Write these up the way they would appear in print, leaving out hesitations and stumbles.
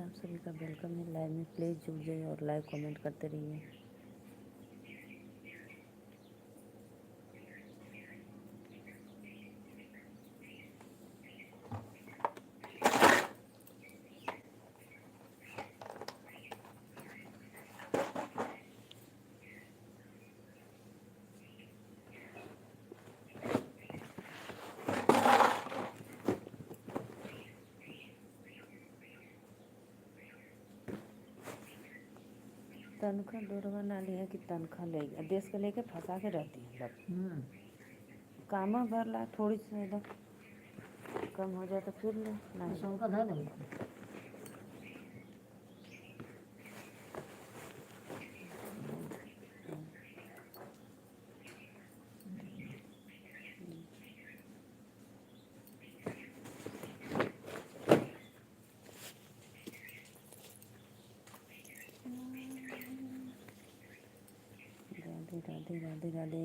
आप सभी का वेलकम है लाइव में। प्लीज़ जुड़ जाइए और लाइक कमेंट करते रहिए। तनख्वाह दुर्गा नाली है कि तनख्वाह ले गया देश को लेके फंसा के रहती है मतलब काम भरला थोड़ी सी एकदम कम हो जाए तो फिर ले नहीं राधे राधे राधे राधे।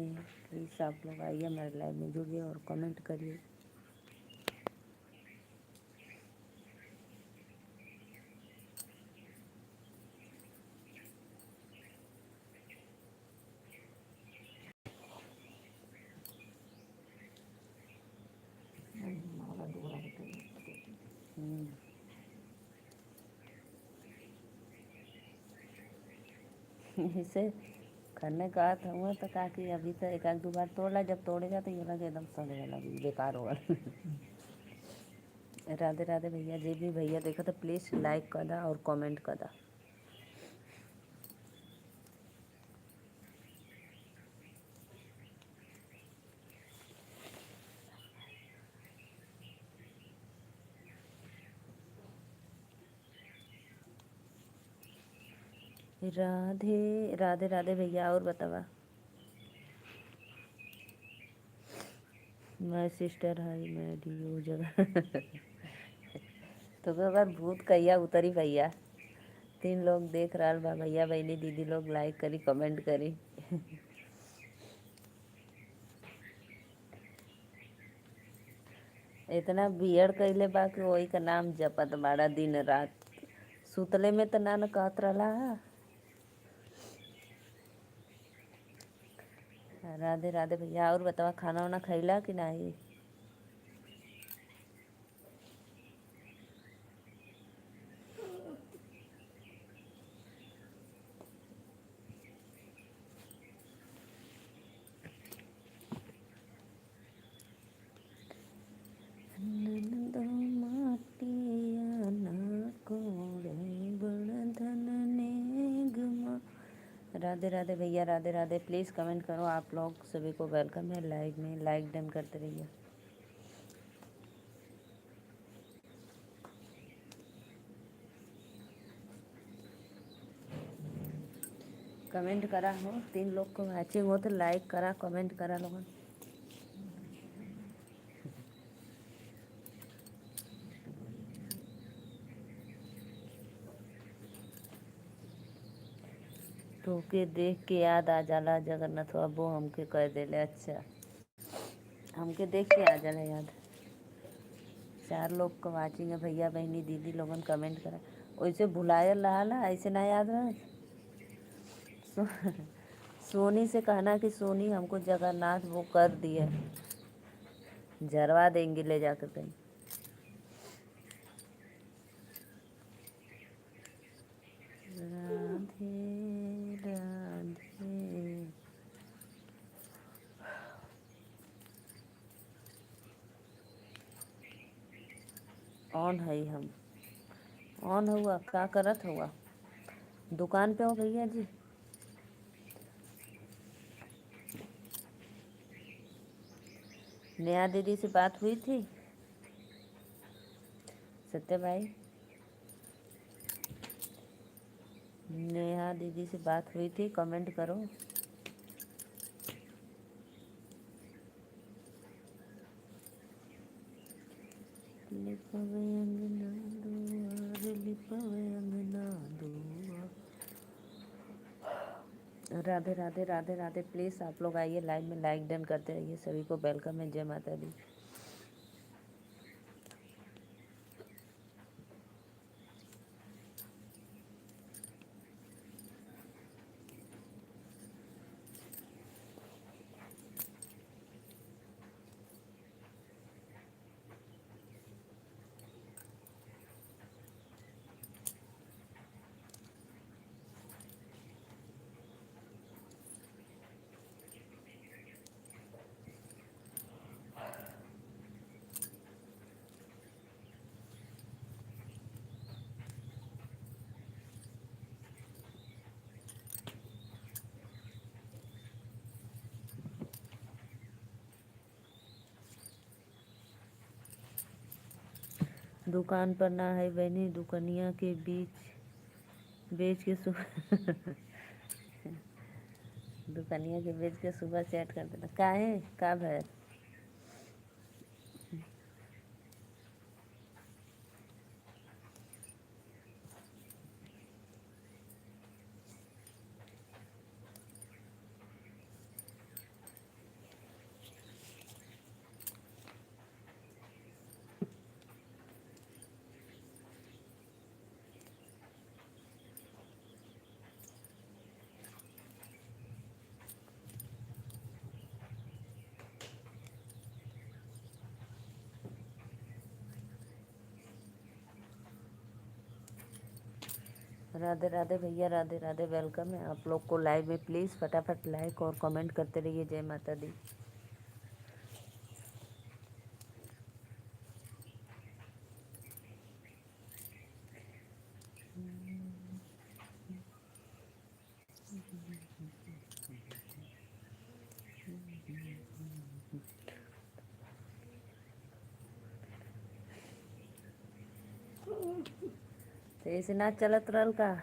प्लीज़ आप लोग आइए हमारे लाइव में जुड़िए और कमेंट करिए। इसे करने का था हुआ तो कहा कि अभी तो एक आध दो बार तोड़ा, जब तोड़ेगा तो ये लगे एकदम सड़ेगा, लगी बेकार होगा। राधे राधे भैया जी भी भैया देखो तो प्लीज़ लाइक कर दा और कमेंट कर दा। राधे राधे राधे भैया। और बतावा मैं सिस्टर है मैं डी जगह तो अगर भूत कहिया उतरी भैया 3 लोग देख रहा बा भैया बहनी दीदी लोग लाइक करी कमेंट करी। इतना बियड़ कैले बा कि वही का नाम जपत बाड़ा दिन रात। सुतले में तो ना न कहत रहा। राधे राधे भैया। और बतावा खाना वाना खैला कि नहीं? नंदो माटिया ना कोड़े बड़ धन नेगमा। राधे राधे भैया राधे राधे। प्लीज़ कमेंट करो। आप लोग सभी को वेलकम है लाइव में। लाइक डन करते रहिए। कमेंट करा हो 3 लोग को मैचिंग हो तो लाइक करा कमेंट करा लोगों। तो के देख के याद आ जाला जगन्नाथ बाबू हमके कह देले। अच्छा हमके देख के आ जाला याद। 4 लोग को वाचिंग है भैया बहनी दीदी लोगन कमेंट करा। वैसे भुलायल रहा ऐसे ना याद रहा। सो, सोनी से कहना कि सोनी हमको जगन्नाथ वो कर दिए, झरवा देंगे ले जाकर कहीं। राधे राधे। ऑन है हम ऑन हुआ क्या करत हुआ? दुकान पे हो भैया जी? नेहा दीदी से बात हुई थी? सत्य भाई नेहा दीदी से बात हुई थी? कमेंट करो। लिपवे अंगना दुआर लिपवे अंगना दुआर। राधे राधे राधे राधे। प्लीज़ आप लोग आइए लाइव में लाइक डन करते रहिए। सभी को वेलकम है। जय माता दी। दुकान पर ना है बहनी, दुकनिया के बीच बेच के सुबह दुकनिया के बेच के सुबह चैट कर देना। काहे का भैर राधे राधे भैया, राधे राधे, वेलकम है आप लोग को लाइव में। प्लीज़ फटाफट लाइक और कमेंट करते रहिए। जय माता दी। तो ऐसे ना चलत रहल का।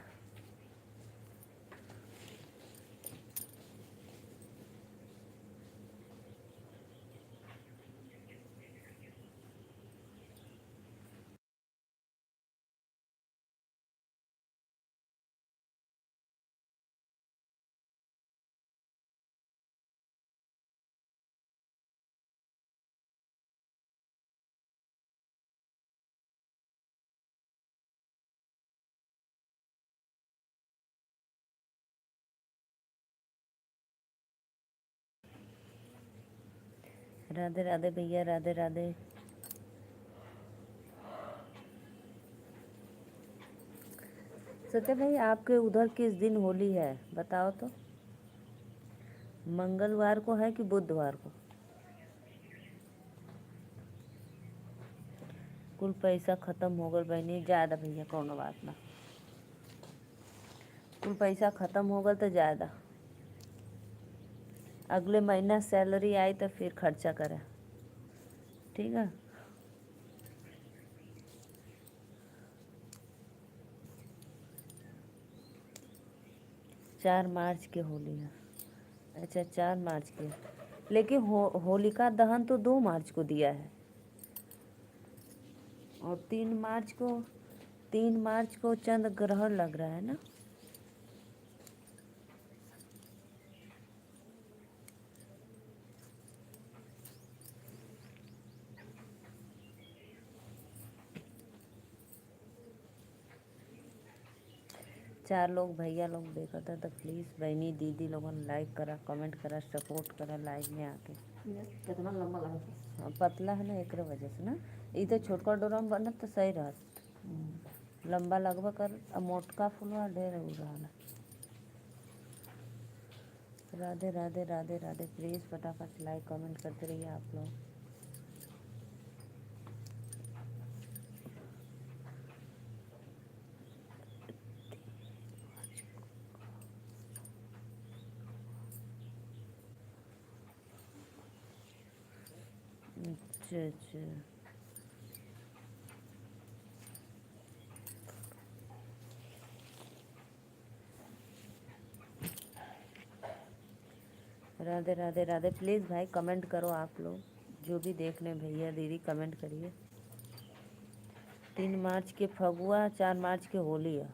राधे राधे भैया, राधे राधे। सत्य भाई, आपके उधर किस दिन होली है बताओ तो। मंगलवार को है कि बुधवार को? कुल पैसा खत्म हो गल बहनी। ज़्यादा भैया कौनो बात ना। कुल पैसा खत्म हो गल तो ज़्यादा। अगले महीना सैलरी आई तो फिर खर्चा करें, ठीक है। 4 मार्च के होली है। अच्छा 4 मार्च के। लेकिन होलिका दहन तो 2 मार्च को दिया है। और 3 मार्च को चंद्र ग्रहण लग रहा है ना। चार लोग भैया लोग देखा था तो प्लीज़ बहनी दीदी लोगन लाइक करा, कमेंट करा, सपोर्ट करा लाइव में आके। कितना लंबा लगा। हाँ पतला है ना, एक वजह से ना। ये तो छोटका डोरा में बनत तो सही रहत। लंबा लगभग कर, मोटका फुलवा ढेर हो रहा। राधे राधे राधे राधे। प्लीज़ फटाफट लाइक कमेंट करते रहिए आप लोग। अच्छा अच्छा। राधे राधे राधे। प्लीज़ भाई कमेंट करो आप लोग जो भी देख रहे हैं, भैया दीदी कमेंट करिए। 3 मार्च के फगुआ, 4 मार्च के होली है।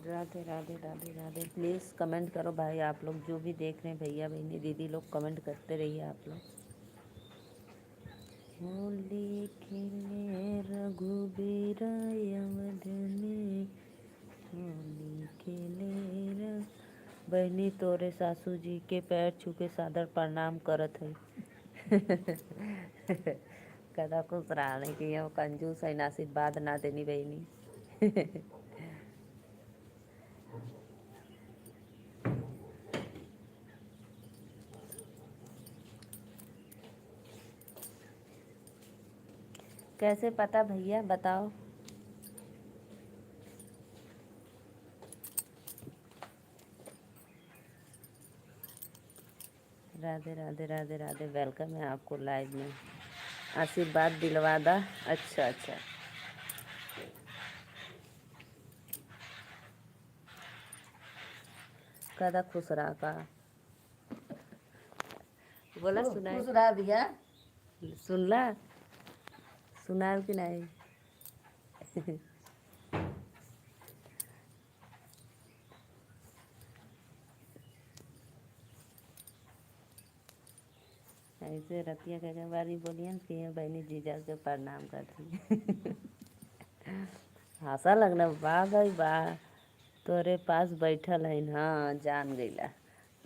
राधे राधे राधे राधे। प्लीज़ कमेंट करो भाई आप लोग जो भी देख रहे हैं, भैया बहनी दीदी लोग कमेंट करते रहिए आप लोग। होली खेले रघुबीर अवध में, होली खेले बहनी तोरे सासू जी के पैर छू के सादर प्रणाम करत है। कदा खुश रहने की हो, कंजूस है, आशीर्वाद ना देनी बहनी। कैसे पता भैया बताओ। राधे राधे राधे राधे, वेलकम है आपको लाइव में। आशीर्वाद दिलवा दा। अच्छा अच्छा, कदा खुश रहा का बोला, सुना खुश रहा भैया, सुनला, सुना कि नहीं। ऐसे रतिया के बारी बोलियन कि बहनी जीजा के प्रणाम करती। हंसा लगना, वाह भाई वाह, तोरे पास बैठल है। हाँ जान गईला,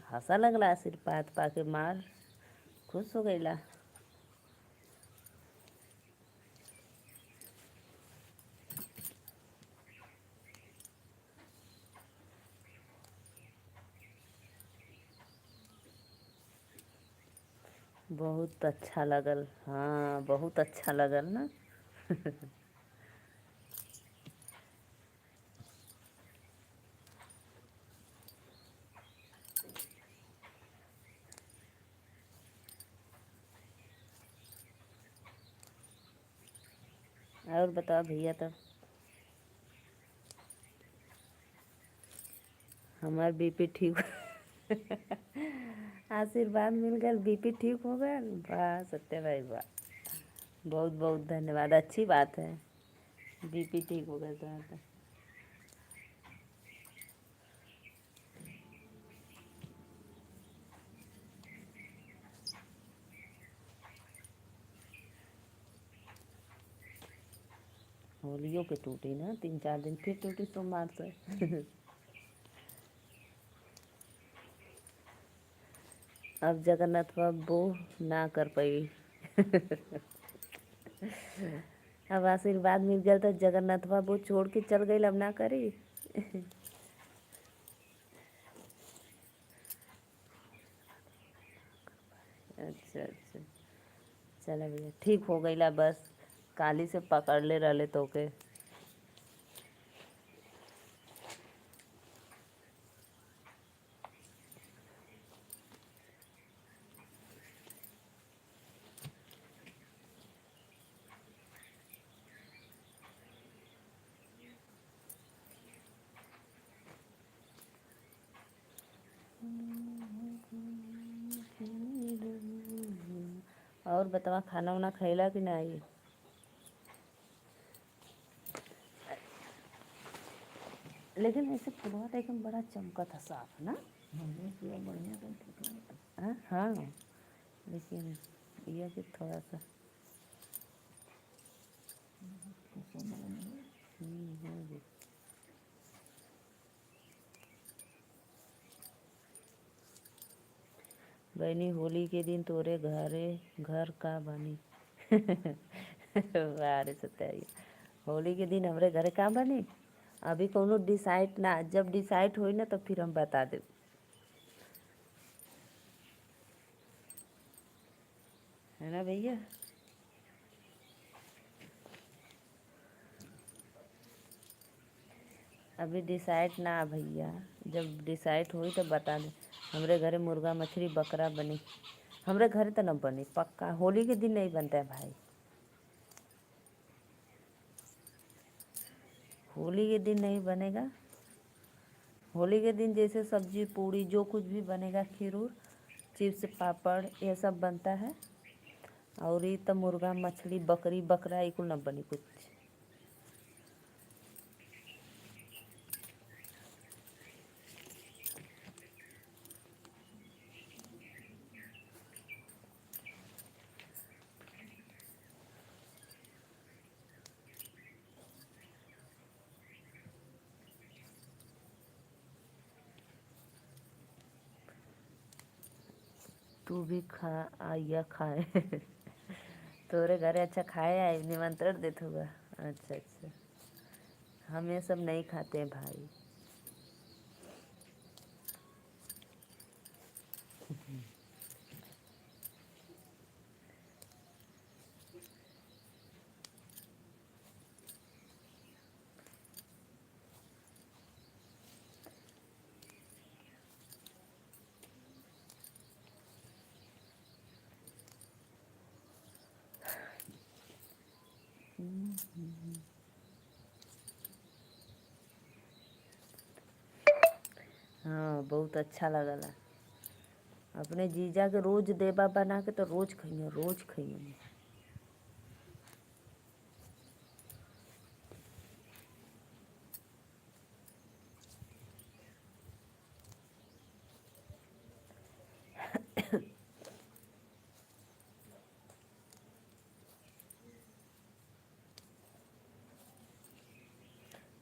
हंसा लगला, आशीर्वाद पाके मार खुश हो गईला। बहुत अच्छा लगल, हाँ बहुत अच्छा लगल ना। और बताओ भैया, तब हमार बीपी ठीक। आशीर्वाद मिल गया, बीपी ठीक हो गया। वाह सत्य भाई वाह, बहुत बहुत धन्यवाद, अच्छी बात है। बीपी ठीक हो गया तो होलियों के टूटी ना, 3-4 दिन फिर टूटी सोमवार से। अब जगन्नाथ बाबू ना कर पाई। अब आशीर्वाद मिल गया तो जगन्नाथ बाबू छोड़ के चल गई, अब ना करी। अच्छा अच्छा, चला भैया ठीक हो गई ला, बस काली से पकड़ ले रहे तो के। और बतावा, खाना वाना खैला कि नहीं। लेकिन ऐसे फुलवा तो एकदम बड़ा चमका था, साफ ना। बढ़िया, हाँ लेकिन ये कि थोड़ा सा हाँ। बहनी होली के दिन तोरे घरे घर का बनी। अरे सत्य, होली के दिन हमरे घरे का बनी, अभी कोनो डिसाइड ना, जब डिसाइड होई ना तो फिर हम बता दे। है ना भैया। अभी डिसाइड ना भैया, जब डिसाइड हुई तो बता दे। हमरे घरे मुर्गा मछली बकरा बनी, हमरे घरे तो न बनी पक्का, होली के दिन नहीं बनता है भाई। होली के दिन नहीं बनेगा। होली के दिन जैसे सब्जी पूड़ी जो कुछ भी बनेगा, खीर, चिप्स पापड़ ये सब बनता है। और ये तो मुर्गा मछली बकरी बकरा ये कुल न बनी कुछ। तू भी खा आइया खाए। तोरे घरे अच्छा खाए आए, निमंत्रण देत होगा। अच्छा अच्छा, हम ये सब नहीं खाते हैं भाई। हाँ बहुत अच्छा लगला। अपने जीजा के रोज देबा बना के तो रोज खाइए, रोज खाइए।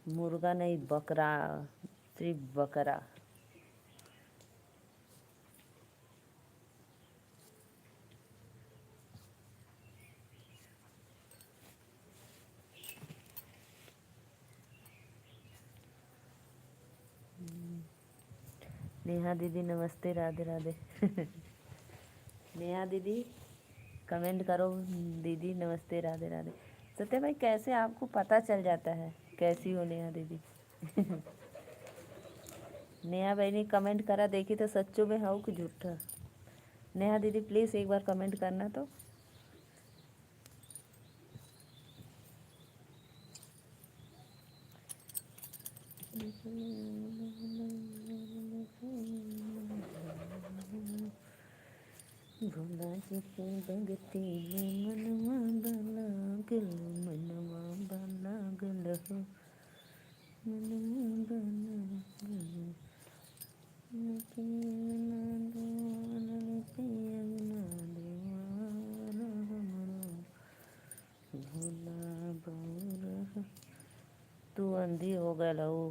मुर्गा नहीं, बकरा, सिर्फ बकरा। नेहा दीदी नमस्ते, राधे राधे। नेहा दीदी कमेंट करो, दीदी नमस्ते, राधे राधे। सत्य भाई कैसे आपको पता चल जाता है कैसी हो नेहा दीदी? नेहा भाई ने कमेंट करा, देखी तो सच्चों में हो कि झूठा? नेहा दीदी प्लीज़ एक बार कमेंट करना तो। भोला जी के भगती में मनवा बना गल, मनवा बना गल हो, मनवा बना गल। भोला बौरा तू अंधी हो गल हो।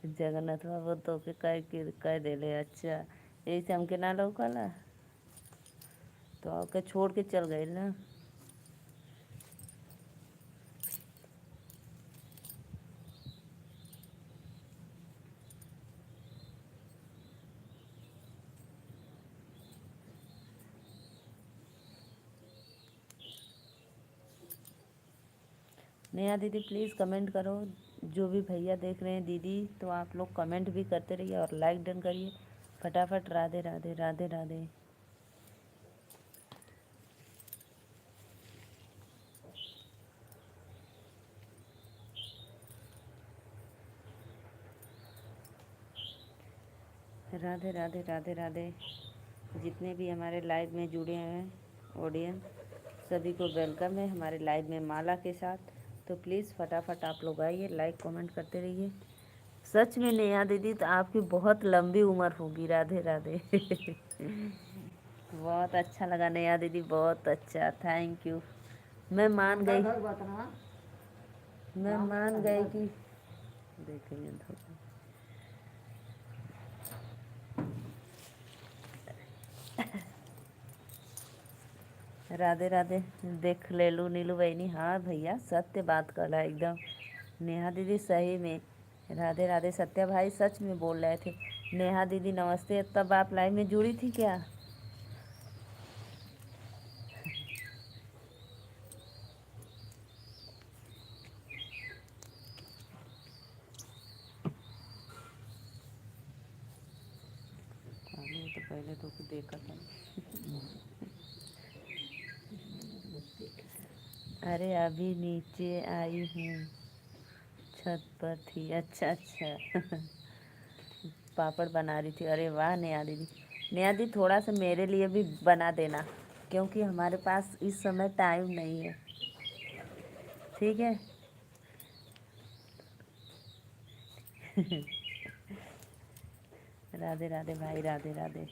जगन्नाथ बाबा तो के कह देले। अच्छा यही से हमके ना लौकला तो आपके छोड़ के चल गए ना। नेहा दीदी प्लीज़ कमेंट करो, जो भी भैया देख रहे हैं दीदी तो आप लोग कमेंट भी करते रहिए और लाइक डन करिए फटाफट। राधे राधे, राधे राधे। राधे राधे, राधे राधे। जितने भी हमारे लाइव में जुड़े हैं ऑडियंस, सभी को वेलकम है हमारे लाइव में माला के साथ। तो प्लीज़ फटाफट आप लोग आइए, लाइक कमेंट करते रहिए। सच में नेहा दीदी तो आपकी बहुत लंबी उम्र होगी। राधे राधे। बहुत अच्छा लगा नेहा दीदी, बहुत अच्छा, थैंक यू। मैं मान गई, मैं मान गई कि देखेंगे तो। राधे राधे। देख ले लू नीलू बहनी, हाँ भैया सत्य बात कला एकदम। नेहा दीदी सही में। राधे राधे। सत्या भाई सच में बोल रहे थे। नेहा दीदी नमस्ते, तब आप लाइव में जुड़ी थी क्या? तो पहले तो देखा था। अरे अभी नीचे आई हूँ, छत पर थी। अच्छा अच्छा। पापड़ बना रही थी। अरे वाह नेहा दीदी। नेहा दीदी थोड़ा सा मेरे लिए भी बना देना, क्योंकि हमारे पास इस समय टाइम नहीं है। ठीक है। राधे राधे भाई, राधे राधे।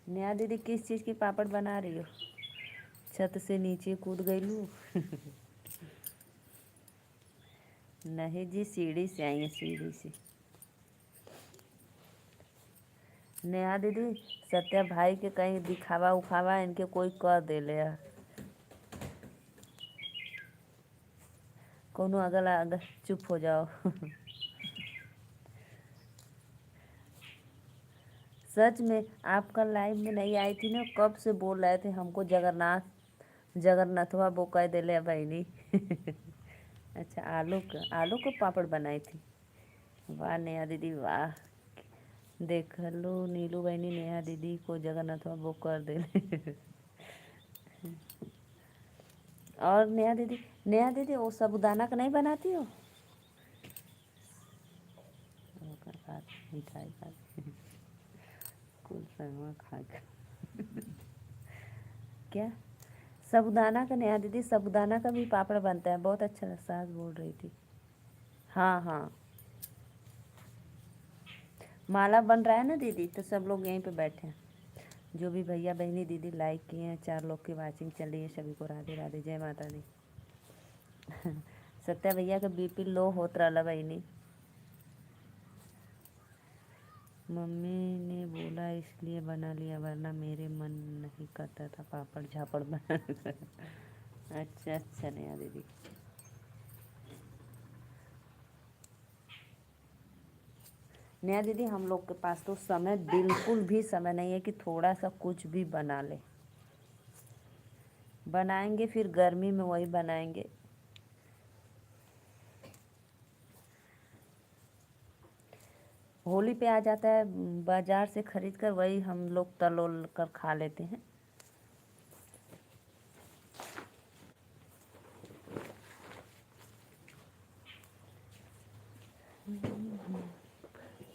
नेहा दीदी किस चीज़ की पापड़ बना रही हो? छत से नीचे कूद गई लू? नहीं जी, सीढ़ी से आई है, सीढ़ी से। नेहा दीदी सत्या भाई के कहीं दिखावा उखावा इनके कोई कर देले है। कोनो अगल अगल चुप हो जाओ। सच में आप कल लाइव में नहीं आई थी ना, कब से बोल रहे थे हमको जगन्नाथवा वो कह देले बहनी। अच्छा आलू को पापड़ बनाई थी। वाह नेहा दीदी वाह। देख लो नीलू बहनी नेहा दीदी को जगन्नाथवा वो कर देले। और नेहा दीदी वो साबूदाना का नहीं बनाती हो? मिठाई खा कुल सहमा खा कर। क्या साबूदाना का नेहा दीदी साबूदाना का भी पापड़ बनता है, बहुत अच्छा सास बोल रही थी। हाँ हाँ माला बन रहा है ना दीदी, तो सब लोग यहीं पे बैठे हैं। जो भी भैया बहनी दीदी लाइक किए हैं, 4 लोग की वाचिंग चल रही है, सभी को राधे राधे जय माता दी। सत्या भैया का बीपी लो होत रहा बहनी। मम्मी ने बोला इसलिए बना लिया, वरना मेरे मन नहीं करता था पापड़ झापड़ बनाने का। अच्छा अच्छा नेहा दीदी। नेहा दीदी हम लोग के पास तो समय बिल्कुल भी समय नहीं है कि थोड़ा सा कुछ भी बना ले। बनाएंगे फिर गर्मी में वही बनाएंगे। होली पे आ जाता है बाजार से खरीद कर, वही हम लोग तलोल कर खा लेते हैं।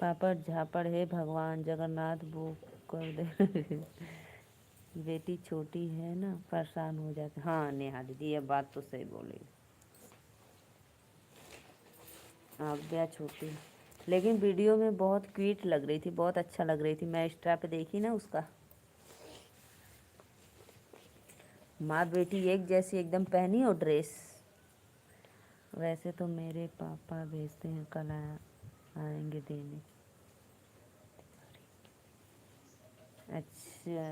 पापड़ झापड़ है भगवान जगन्नाथ वो कर दे। बेटी छोटी है ना परेशान हो जाते। हाँ नेहा दीदी ये बात तो सही बोली। आप क्या छोटी, लेकिन वीडियो में बहुत क्यूट लग रही थी, बहुत अच्छा लग रही थी। मैं इंस्टा पे देखी ना उसका। माँ बेटी एक जैसी एकदम पहनी हो ड्रेस। वैसे तो मेरे पापा भेजते हैं, कल आएंगे देने। अच्छा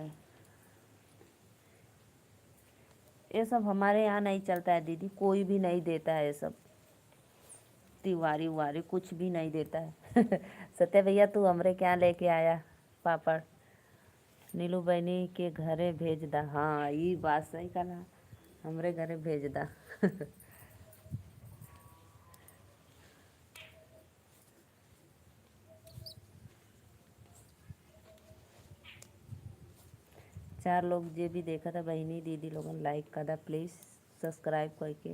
ये सब हमारे यहाँ नहीं चलता है दीदी, कोई भी नहीं देता है ये सब। तिवारी उवारी कुछ भी नहीं देता है। सत्या भैया तू हमरे क्या लेके आया पापड़? नीलू बहनी के घरे भेज दा। हाँ ये बात सही कहा, हमरे घरे भेज दा। 4 लोग जे भी देखा था बहनी दीदी लोगन लाइक कर दा प्लीज़, सब्सक्राइब करके।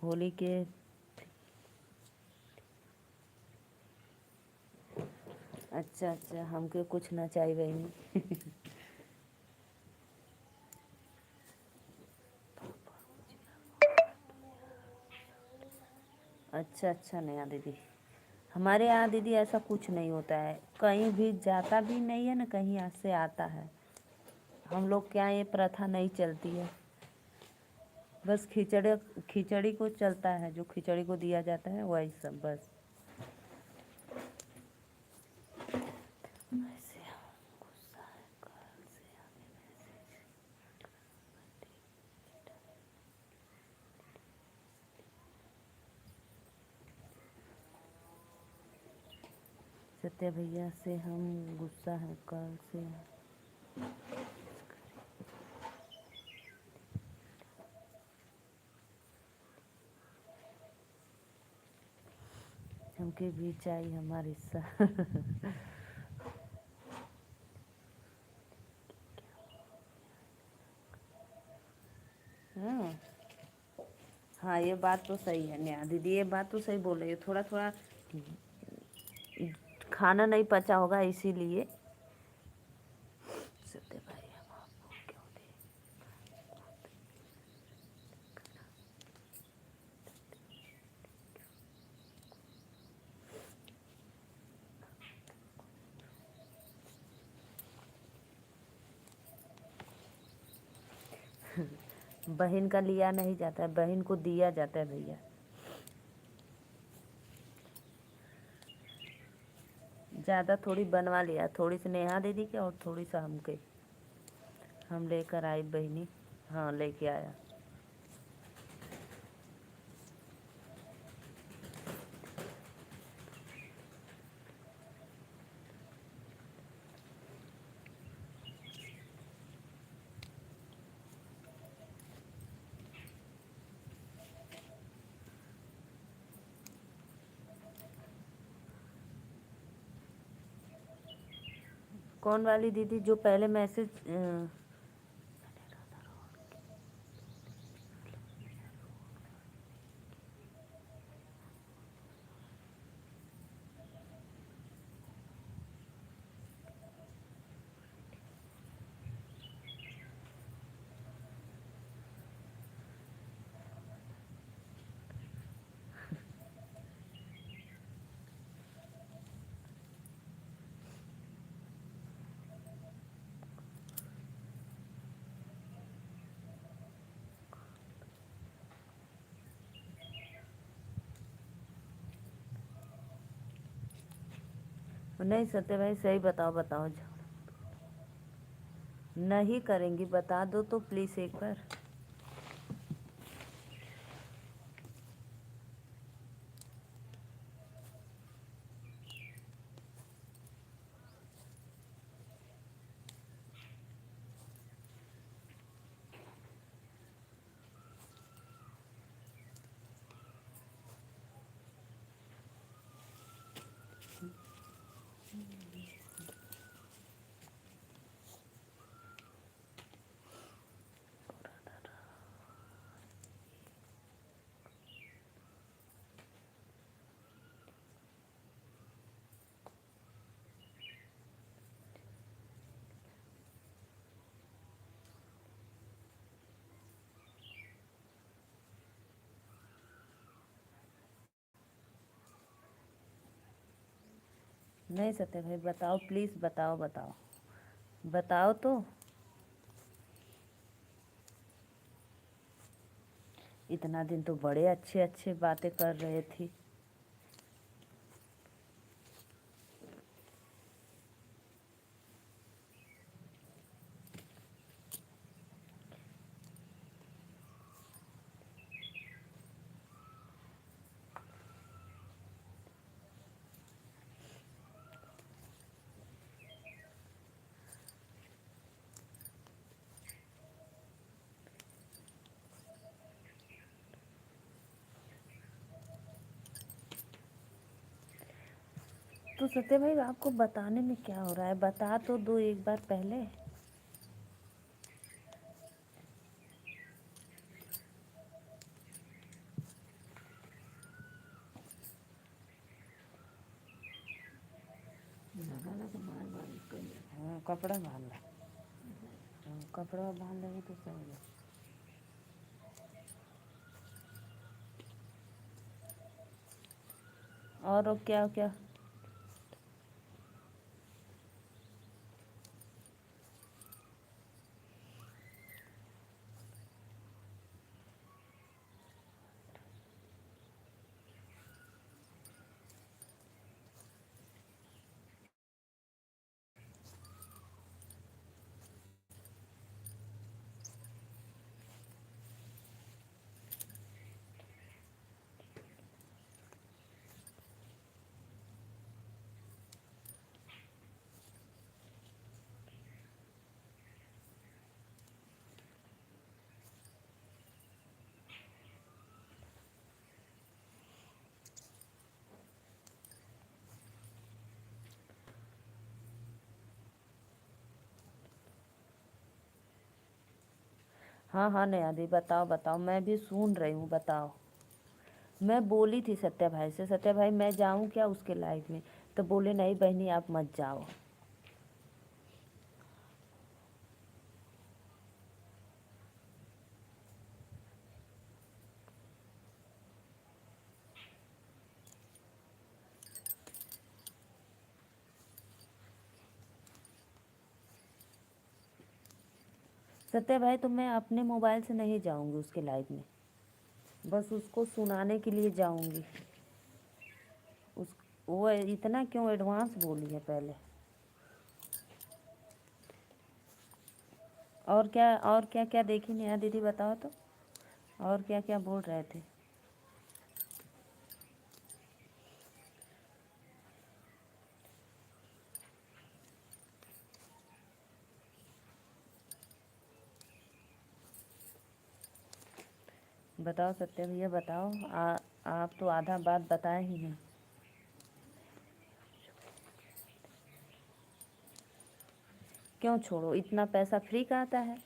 होली के अच्छा अच्छा हमके कुछ ना चाहिए बहनी। अच्छा अच्छा नया दीदी, हमारे यहाँ दीदी ऐसा कुछ नहीं होता है, कहीं भी जाता भी नहीं है ना, कहीं यहाँ से आता है। हम लोग क्या ये प्रथा नहीं चलती है। बस खिचड़ी को चलता है, जो खिचड़ी को दिया जाता है वही सब बस। सत्या भैया से हम गुस्सा है कल से। हमके भी चाहिए हमारा हिस्सा। हाँ हाँ ये बात तो सही है नेहा दीदी, ये बात तो सही बोल रही है। थोड़ा थोड़ा खाना नहीं पचा होगा इसीलिए। सत्य भाई हम आपको क्यों दे। बहन का लिया नहीं जाता है, बहन को दिया जाता है भैया। ज़्यादा थोड़ी बनवा लिया, थोड़ी सी नेहा दीदी के और थोड़ी सा हमके, हम लेकर आई बहनी। हाँ लेके आया। कौन वाली दीदी? जो पहले मैसेज नहीं सत्य भाई सही बताओ, बताओ। नहीं करेंगी, बता दो तो प्लीज़ एक बार। नहीं सत्य भाई बताओ प्लीज़, बताओ बताओ, बताओ तो। इतना दिन तो बड़े अच्छे अच्छे बातें कर रहे थे। तो सत्य भाई आपको बताने में क्या हो रहा है? बता तो दो एक बार पहले। हाँ कपड़ा बांध लो। हाँ, कपड़ा बांध लेंगे तो सही है। और क्या क्या? हाँ हाँ नेहा दी बताओ बताओ, मैं भी सुन रही हूँ, बताओ। मैं बोली थी सत्या भाई से, सत्या भाई मैं जाऊँ क्या उसके लाइफ में? तो बोले नहीं बहनी आप मत जाओ। सत्य भाई तो मैं अपने मोबाइल से नहीं जाऊंगी उसके लाइव में, बस उसको सुनाने के लिए जाऊंगी। उस वो इतना क्यों एडवांस बोली है पहले। और क्या क्या देखी नेहा दीदी बताओ तो, और क्या क्या बोल रहे थे। बताओ सत्य भैया बताओ। आप तो आधा बात बताए ही हैं। क्यों छोड़ो, इतना पैसा फ्री का आता है।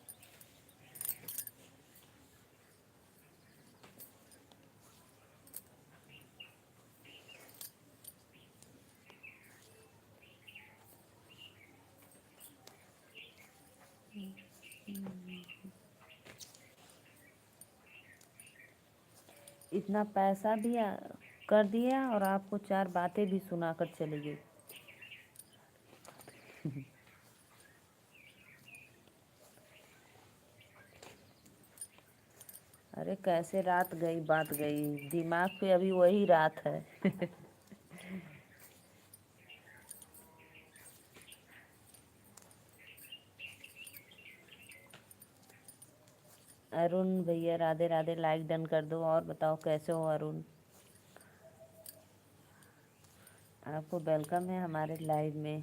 इतना पैसा भी कर दिया और आपको 4 बातें भी सुनाकर चली गई। अरे कैसे रात गई बात गई, दिमाग पे अभी वही रात है। अरुण भैया राधे राधे, लाइक डन कर दो। और बताओ कैसे हो अरुण, आपको वेलकम है हमारे लाइव में।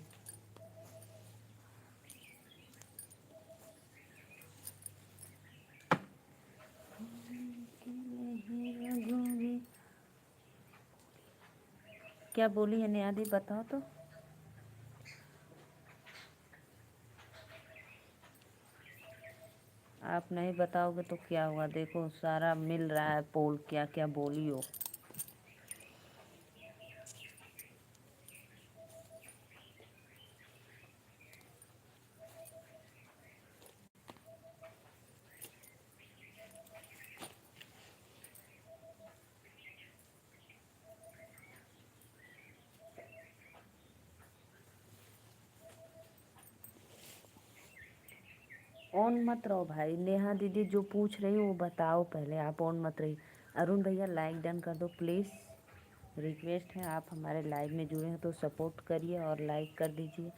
क्या बोली है नेहा दी बताओ तो। आप नहीं बताओगे तो क्या हुआ, देखो सारा मिल रहा है पोल, क्या क्या बोली हो। ऑन मत रहो भाई, नेहा दीदी जो पूछ रही हो वो बताओ पहले, आप ऑन मत रही। अरुण भैया लाइक डन कर दो प्लीज़, रिक्वेस्ट है। आप हमारे लाइव में जुड़े हैं तो सपोर्ट करिए और लाइक कर दीजिए।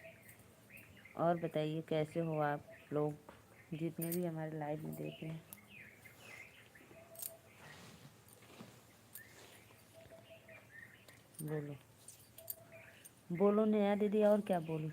और बताइए कैसे हो आप लोग, जितने भी हमारे लाइव में देख रहे हैं। बोलो बोलो नेहा दीदी, और क्या बोलूं।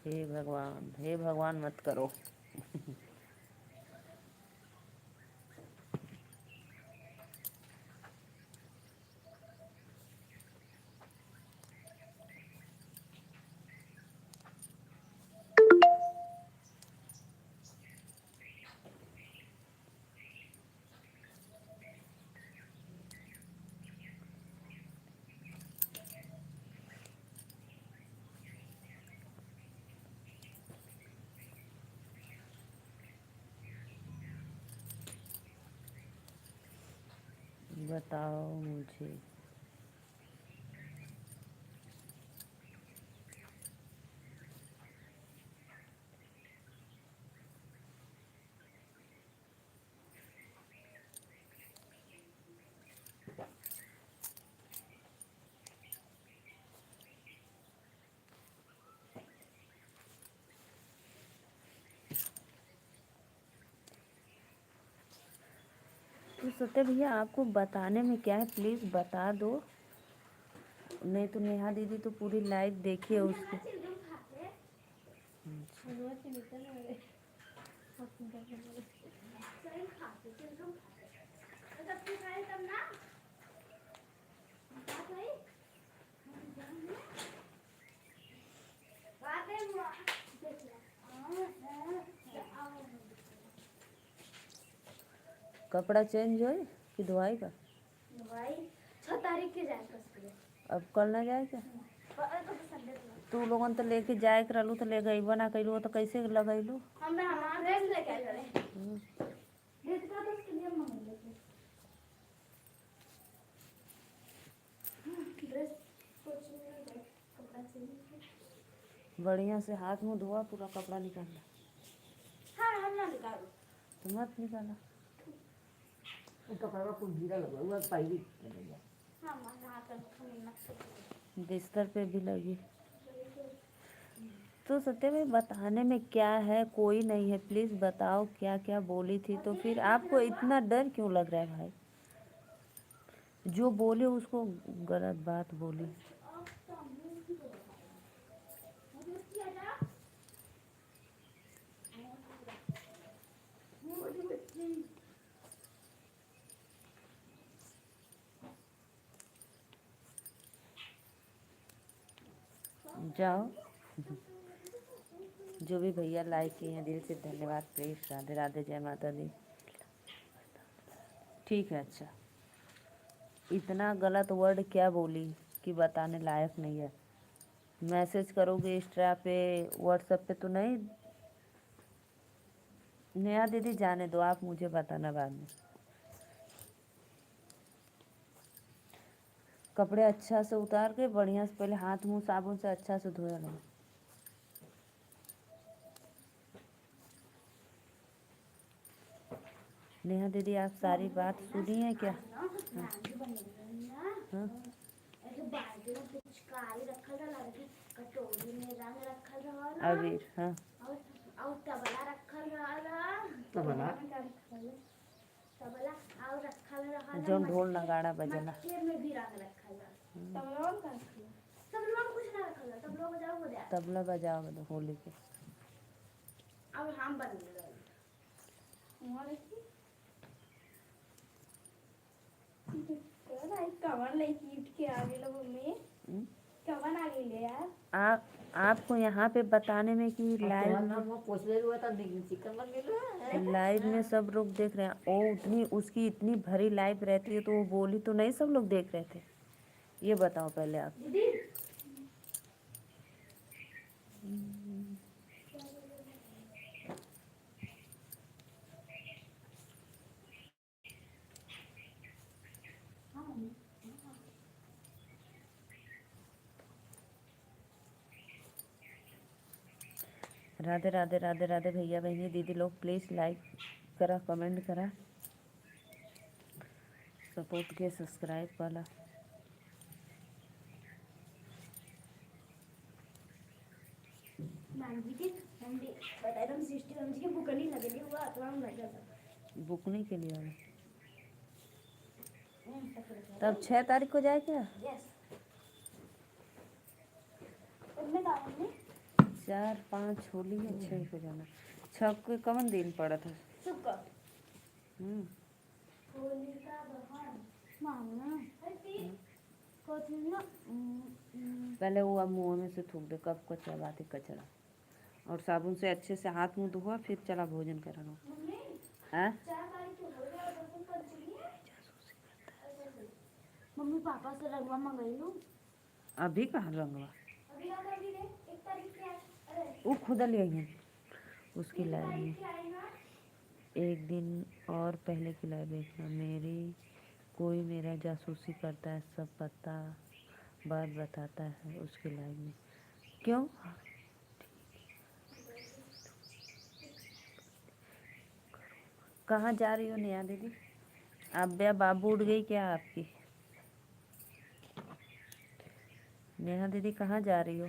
हे भगवान मत करो। बताओ मुझे। तो सत्य भैया आपको बताने में क्या है, प्लीज़ बता दो, नहीं तो नेहा दीदी तो पूरी लाइव देखिए उसकी। कपड़ा चेंज हो कि धोवाई का? भाई 6 तारीख के जाए अब कल ना जाए क्या? तू लोगन तो लेके जाए के रहलू तो ले गई बना कैलू तो कैसे लगैलू? हमरा हमार ड्रेस लेके आए रहे ड्रेस का तो उसके लिए मंगा लेके ड्रेस कुछ नहीं कपड़ा चाहिए बढ़िया से हाथ मुंह धोआ पूरा कपड़ा निकालना। हाँ हम ना निकालो तो मत निकाला। कपड़ा कुछ ढीला लगा हुआ पाई हाँ मना कर बिस्तर पे भी लगी। तो सत्य में बताने में क्या है, कोई नहीं है, प्लीज बताओ क्या क्या बोली थी। तो फिर आपको इतना डर क्यों लग रहा है भाई? जो बोले उसको गलत बात बोली। जाओ। जो भी भैया लाइक किए हैं दिल से धन्यवाद। प्लीज राधे राधे, जय माता दी। ठीक है अच्छा, इतना गलत वर्ड क्या बोली कि बताने लायक नहीं है? मैसेज करोगे इंस्टा पे व्हाट्सएप पे तो नहीं? नेहा दीदी जाने दो, आप मुझे बताना बाद में। कपड़े अच्छा से उतार के बढ़िया से पहले हाथ मुंह साबुन से अच्छा से धोया लो। नेहा दीदी आप सारी बात सुनी है क्या? हाँ? अबीर हाँ और तबला रखल रहल तबला तबला और रखल रहल जौन ढोल नगाड़ा बजला। मटके में भी रंग रखल रहल तबला में तबला में कुछ ना रखल रहल तबला बजाओ हो जाए तबला बजाओ होली के। अब हम बन गए वहां देखी कवन लड़की उठ के आ गेलो मम्मी कवन आ गेले यार। आपको यहाँ पे बताने में कि लाइव में सब लोग देख रहे हैं। ओ उतनी उसकी इतनी भरी लाइव रहती है तो वो बोली तो नहीं सब लोग देख रहे थे? ये बताओ पहले आप। राधे राधे राधे राधे भैया बहनी दीदी लोग प्लीज लाइक करा, कमेंट करा, सपोर्ट के, सब्सक्राइब वाला। बुकनी के लिए वाला तब 6 तारीख को जाए क्या? 4-5 होली है, 6 को जाना। 6 को कौन दिन पड़ा था? पहले वो अब मुँह में से थूक दे, कब को चबाते कचरा। और साबुन से अच्छे से हाथ मुंह धोआ फिर चला भोजन कराना। मम्मी पापा से रंगवा मंगाई लूं। अभी कहाँ रंगवा? वो खुद ले आई उसकी लाइव में। एक दिन और पहले की लाइव देखना। मेरी कोई मेरा जासूसी करता है, सब पता बात बताता है उसकी लाइव में। क्यों? कहाँ जा रही हो नेहा दीदी? अब्बा बाबू उड़ गई क्या आपकी? नेहा दीदी कहाँ जा रही हो?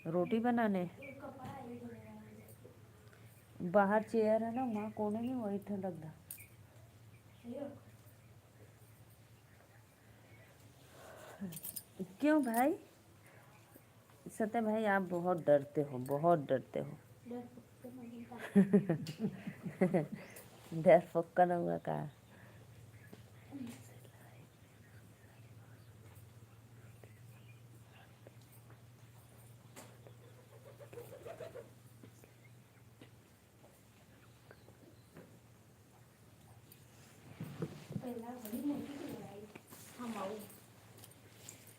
रोटी बनाने? बाहर चेयर है ना वहाँ कोने में, वही ठंडक दा। क्यों भाई? सत्य भाई आप बहुत डरते हो, बहुत डरते हो। डर पक्का न हुआ का?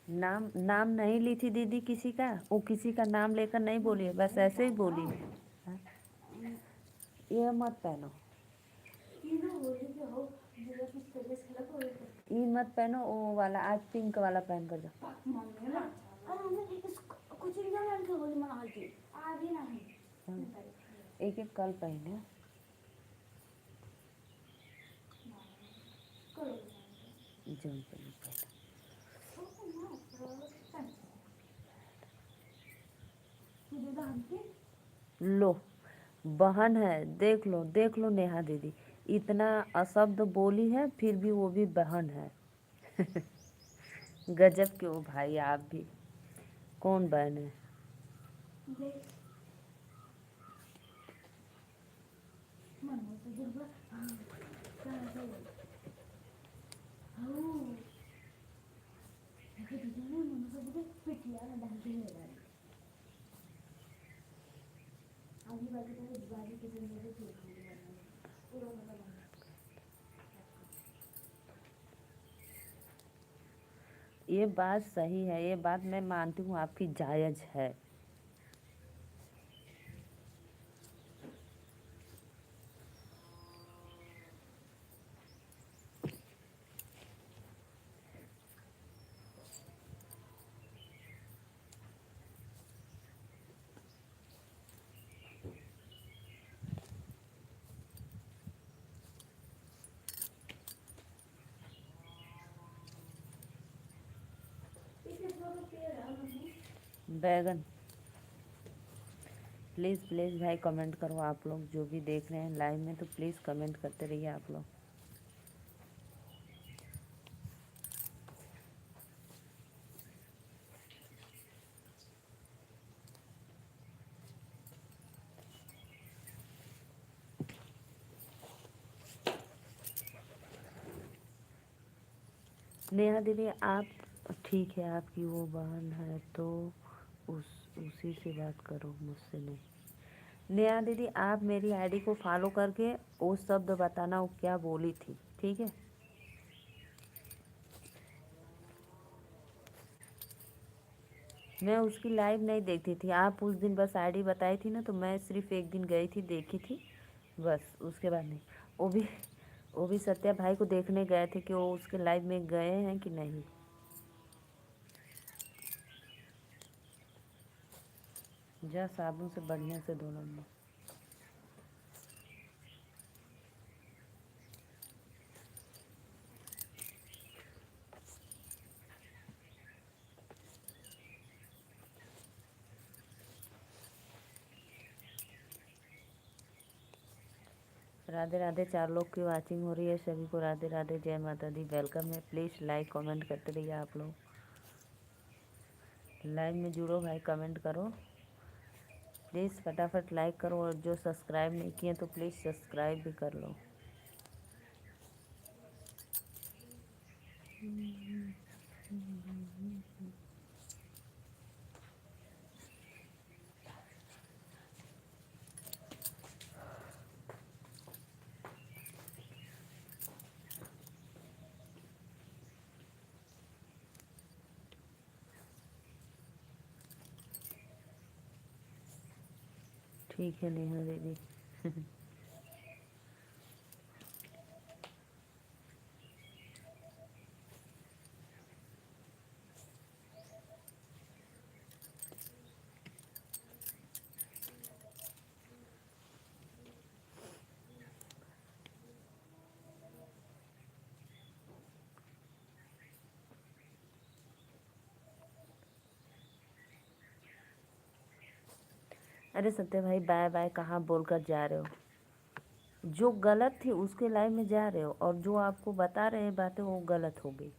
नाम नाम नहीं ली थी दीदी किसी का, वो किसी का नाम लेकर नहीं बोली है, बस ऐसे ही बोली है। हाँ? ये मत पहनो, ये मत पहनो, वो वाला आज पिंक वाला पहन कर जाओ। एक एक कल पहने, जौन पहने पहने। लो बहन है, देख लो नेहा दीदी, इतना अशब्द बोली है फिर भी वो भी बहन है। गजब के हो भाई आप भी, कौन बहन है? ये बात सही है, ये बात मैं मानती हूँ आपकी जायज़ है। बैगन, प्लीज़ प्लीज़ भाई कमेंट करो, आप लोग जो भी देख रहे हैं लाइव में तो प्लीज़ कमेंट करते रहिए आप लोग। नेहा दीदी आप ठीक है, आपकी वो बहन है तो उसी से बात करो, मुझसे नहीं। नेहा दीदी आप मेरी आईडी को फॉलो करके वो शब्द बताना वो क्या बोली थी, ठीक है? मैं उसकी लाइव नहीं देखती थी, आप उस दिन बस आईडी बताई थी ना, तो मैं सिर्फ एक दिन गई थी, देखी थी बस, उसके बाद नहीं। वो भी वो भी सत्या भाई को देखने गए थे कि वो उसके लाइव में गए हैं कि नहीं। जा साबुन से बढ़िया से धो लो। राधे राधे, 4 लोग की वाचिंग हो रही है, सभी को राधे राधे, जय माता दी, वेलकम है। प्लीज़ लाइक कमेंट करते रहिए आप लोग, लाइव में जुड़ो भाई, कमेंट करो प्लीज़, फटाफट लाइक करो, और जो सब्सक्राइब नहीं किए तो प्लीज़ सब्सक्राइब भी कर लो। ठीक है नेहा दीदी। अरे सत्य भाई बाय बाय कहाँ बोलकर जा रहे हो? जो गलत थी उसके लाइव में जा रहे हो, और जो आपको बता रहे हैं बातें वो गलत हो गई।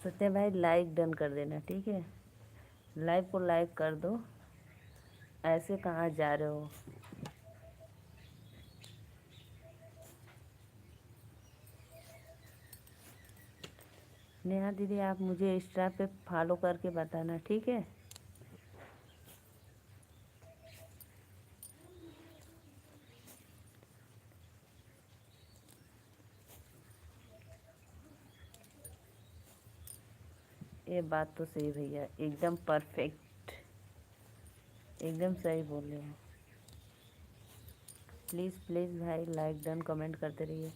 सत्य भाई लाइक डन कर देना, ठीक है? लाइव को लाइक कर दो, ऐसे कहाँ जा रहे हो? नेहा दीदी आप मुझे इंस्टा पे फॉलो करके बताना, ठीक है? ये बात तो सही भैया, एकदम परफेक्ट, एकदम सही बोल रहे हो। प्लीज़ प्लीज़ भाई लाइक डन कमेंट करते रहिए।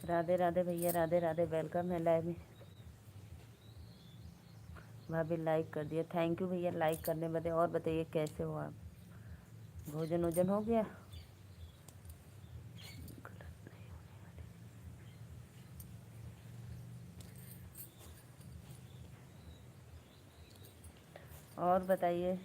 राधे राधे भैया, राधे राधे, वेलकम है लाइव में। भाभी लाइक कर दिया, थैंक यू भैया लाइक करने बदे। और बताइए कैसे हो आप? भोजन वोजन हो गया? और बताइए।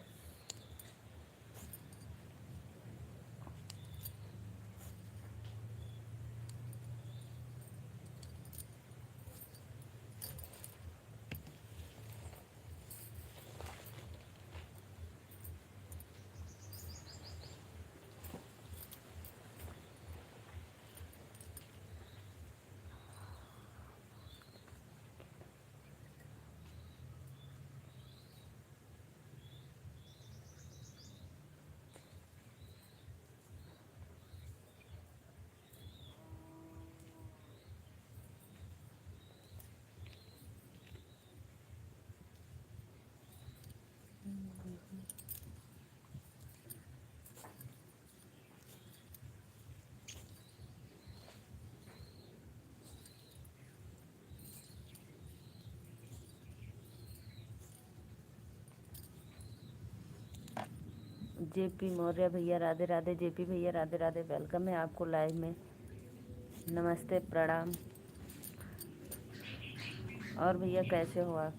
जेपी मौर्य भैया राधे राधे, जेपी भैया राधे राधे, वेलकम है आपको लाइव में। नमस्ते, प्रणाम। और भैया कैसे हो आप?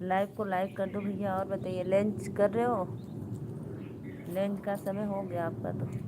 लाइव को लाइक कर दो भैया। और बताइए लंच कर रहे हो? लंच का समय हो गया आपका तो।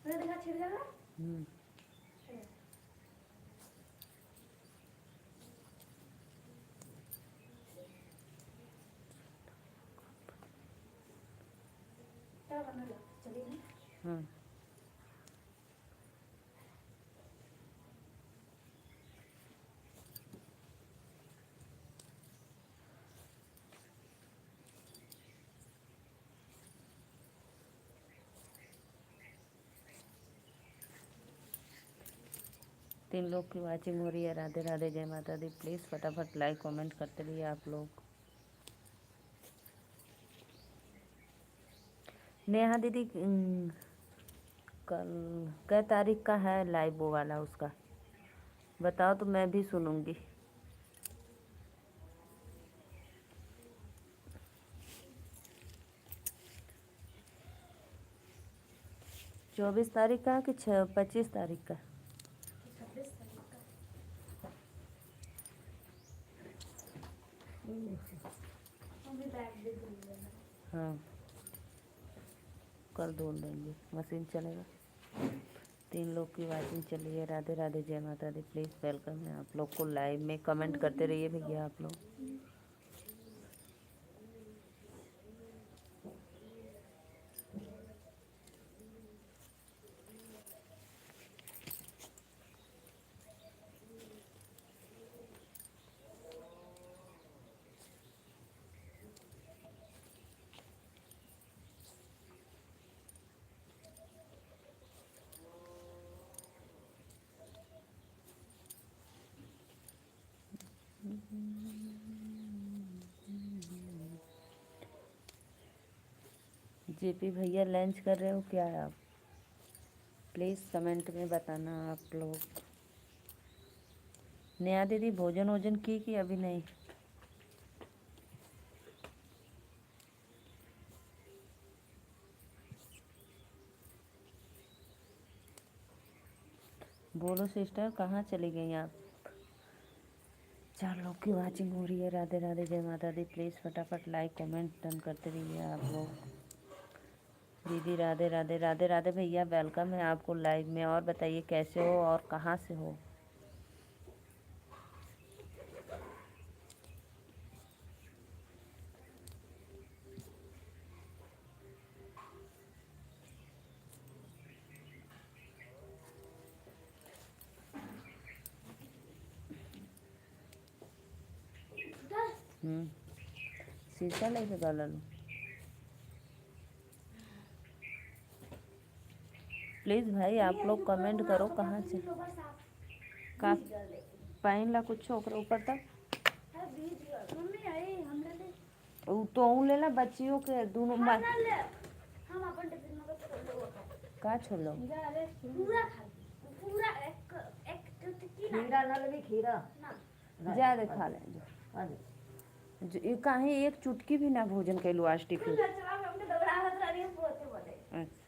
मैंने देखा छिड़ गया ना? हम्म। क्या करना है? चलिए। हाँ 3 लोग की वाचिंग हो रही है। राधे राधे, जय माता दी। प्लीज़ फटाफट लाइक कमेंट करते रहिए आप लोग। नेहा दीदी कल कै तारीख का है लाइव वो वाला उसका? बताओ तो मैं भी सुनूंगी। 24 तारीख का कि 25 तारीख का? 26 तारीख का। हम भी बैग दे देंगे ना। हाँ कर दो लेंगे, मशीन चलेगा। 3 लोग की वाचिंग चली है। राधे राधे, जय माता दी। प्लीज़ वेलकम है आप लोग को लाइव में। कमेंट करते रहिए भैया आप लोग। जेपी भैया लंच कर रहे हो क्या आप? प्लीज़ कमेंट में बताना आप लोग। नेहा दीदी भोजन वोजन की कि अभी नहीं? बोलो सिस्टर, कहाँ चली गई आप? 4 लोग की वाचिंग हो रही है। राधे राधे, जय माता दी। प्लीज़ फटाफट लाइक कमेंट डन करते रहिए आप लोग। दीदी राधे राधे। राधे राधे भैया, वेलकम है आपको लाइव में। और बताइए कैसे हो और कहाँ से हो? शीशा लेके गला लो। प्लीज़ भाई आप लोग कमेंट करो कहाँ से। का पहन ला कुछ ओकरे ऊपर तक उ तो ऊ लेला बच्चियों के दोनों मार हम अपन टिफिन में कुछ छोड़ दो का छोड़ लो। पूरा खा पूरा एक चुटकी ना खीरा ना लगे खीरा ना ज्यादा खा ले जो ये काहे एक चुटकी भी ना भोजन कैलू आज टिफिन। चला हमने दौड़ावत रही है पोते पोते अच्छा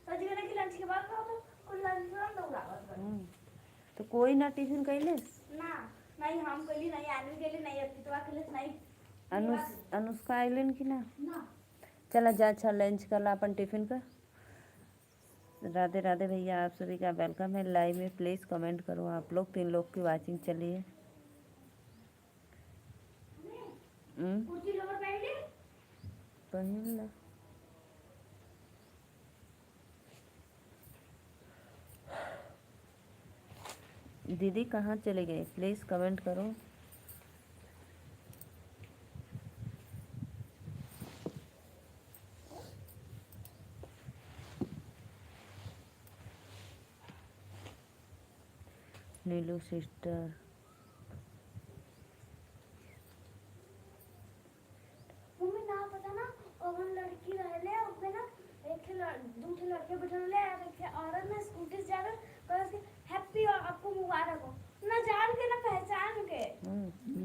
सच में कि लंच के बाद खाओ तो लंच में दौड़ावत रही तो कोई ना टिफिन कैले ना नहीं हम कली नहीं आने के लिए नहीं अर्पितवा के लिए नहीं अनुष्का आइलन की ना। ना चला जा अच्छा लंच कर ला अपन टिफिन का। राधे राधे भैया, आप सभी का वेलकम है लाइव में। प्लीज़ कमेंट करो आप लोग। 3 लोग की वाचिंग चली है। कुर्ती लोवर पहन ली पहन ला। दीदी कहाँ चले गए? प्लीज़ कमेंट करो। नीलू सिस्टर, मम्मी ना पता ना और लड़की रहले उसमें ना एक दूसरे लड़के बैठे ले एक औरत ना स्कूटी से जाकर कह हैप्पी और आपको मुबारक हो ना जान के ना पहचान के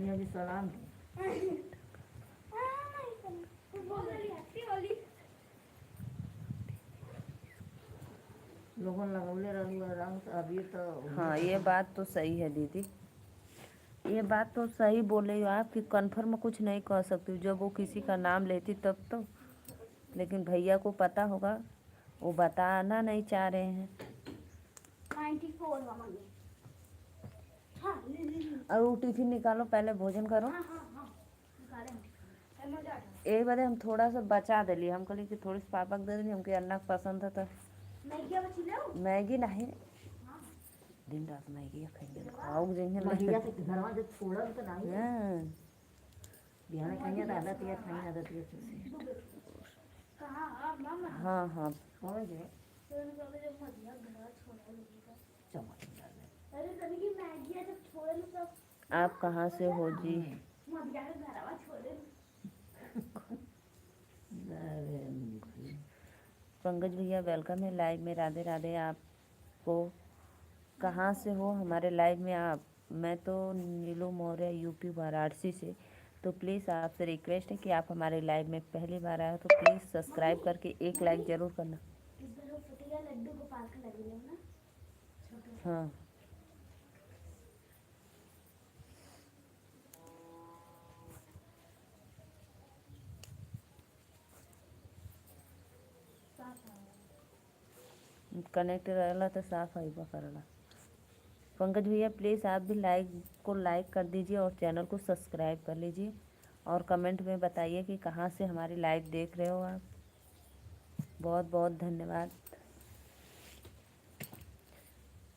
ये भी सलाम बोल रही हैप्पी होली लोगों लगौले रहूँगा रंग अभी तो हाँ ये बात तो सही है दीदी। ये बात तो सही बोल रही हो आप कि कन्फर्म कुछ नहीं कह सकती हूँ जब वो किसी का नाम लेती तब तो। लेकिन भैया को पता होगा, वो बताना नहीं चाह रहे हैं। 94 मम्मी हाँ और वो टिफिन निकालो, पहले भोजन करो। हाँ निकाले हम मजा एक बार हम थोड़ा सा बचा दिली, हम कहली कि थोड़ी सी पापा के दे दिली, हमके अन्ना पसंद था तो मैगी बची ले मैगी नहीं दिन रात मैगी खाएंगे खाओ महिला से घरवा जब छोड़ल तो नहीं हाँ बिहार कहीं आदत या नहीं आदत या कहाँ आप मामा हाँ हाँ कौन जे तो कभी जब मदिया घर छोड़ा लगेगा चमक डाल अरे कभी की मैगी है जब छोड़े ना सब आप कहाँ से हो जी? मदिया के घर आवा छोड़े पंकज भैया वेलकम है लाइव में। राधे राधे। आपको कहाँ से हो हमारे लाइव में आप? मैं तो नीलू मौर्य यूपी वाराणसी से। तो प्लीज़ आपसे रिक्वेस्ट है कि आप हमारे लाइव में पहली बार आए हो तो प्लीज़ सब्सक्राइब करके एक लाइक ज़रूर करना। इस बार वो फटेगा लड्डू गोपाल का लगे ना छोटे हाँ कनेक्ट रहला तो साफ आई करला। पंकज भैया प्लीज़ आप भी लाइक कर दीजिए और चैनल को सब्सक्राइब कर लीजिए और कमेंट में बताइए कि कहाँ से हमारी लाइव देख रहे हो आप। बहुत बहुत धन्यवाद।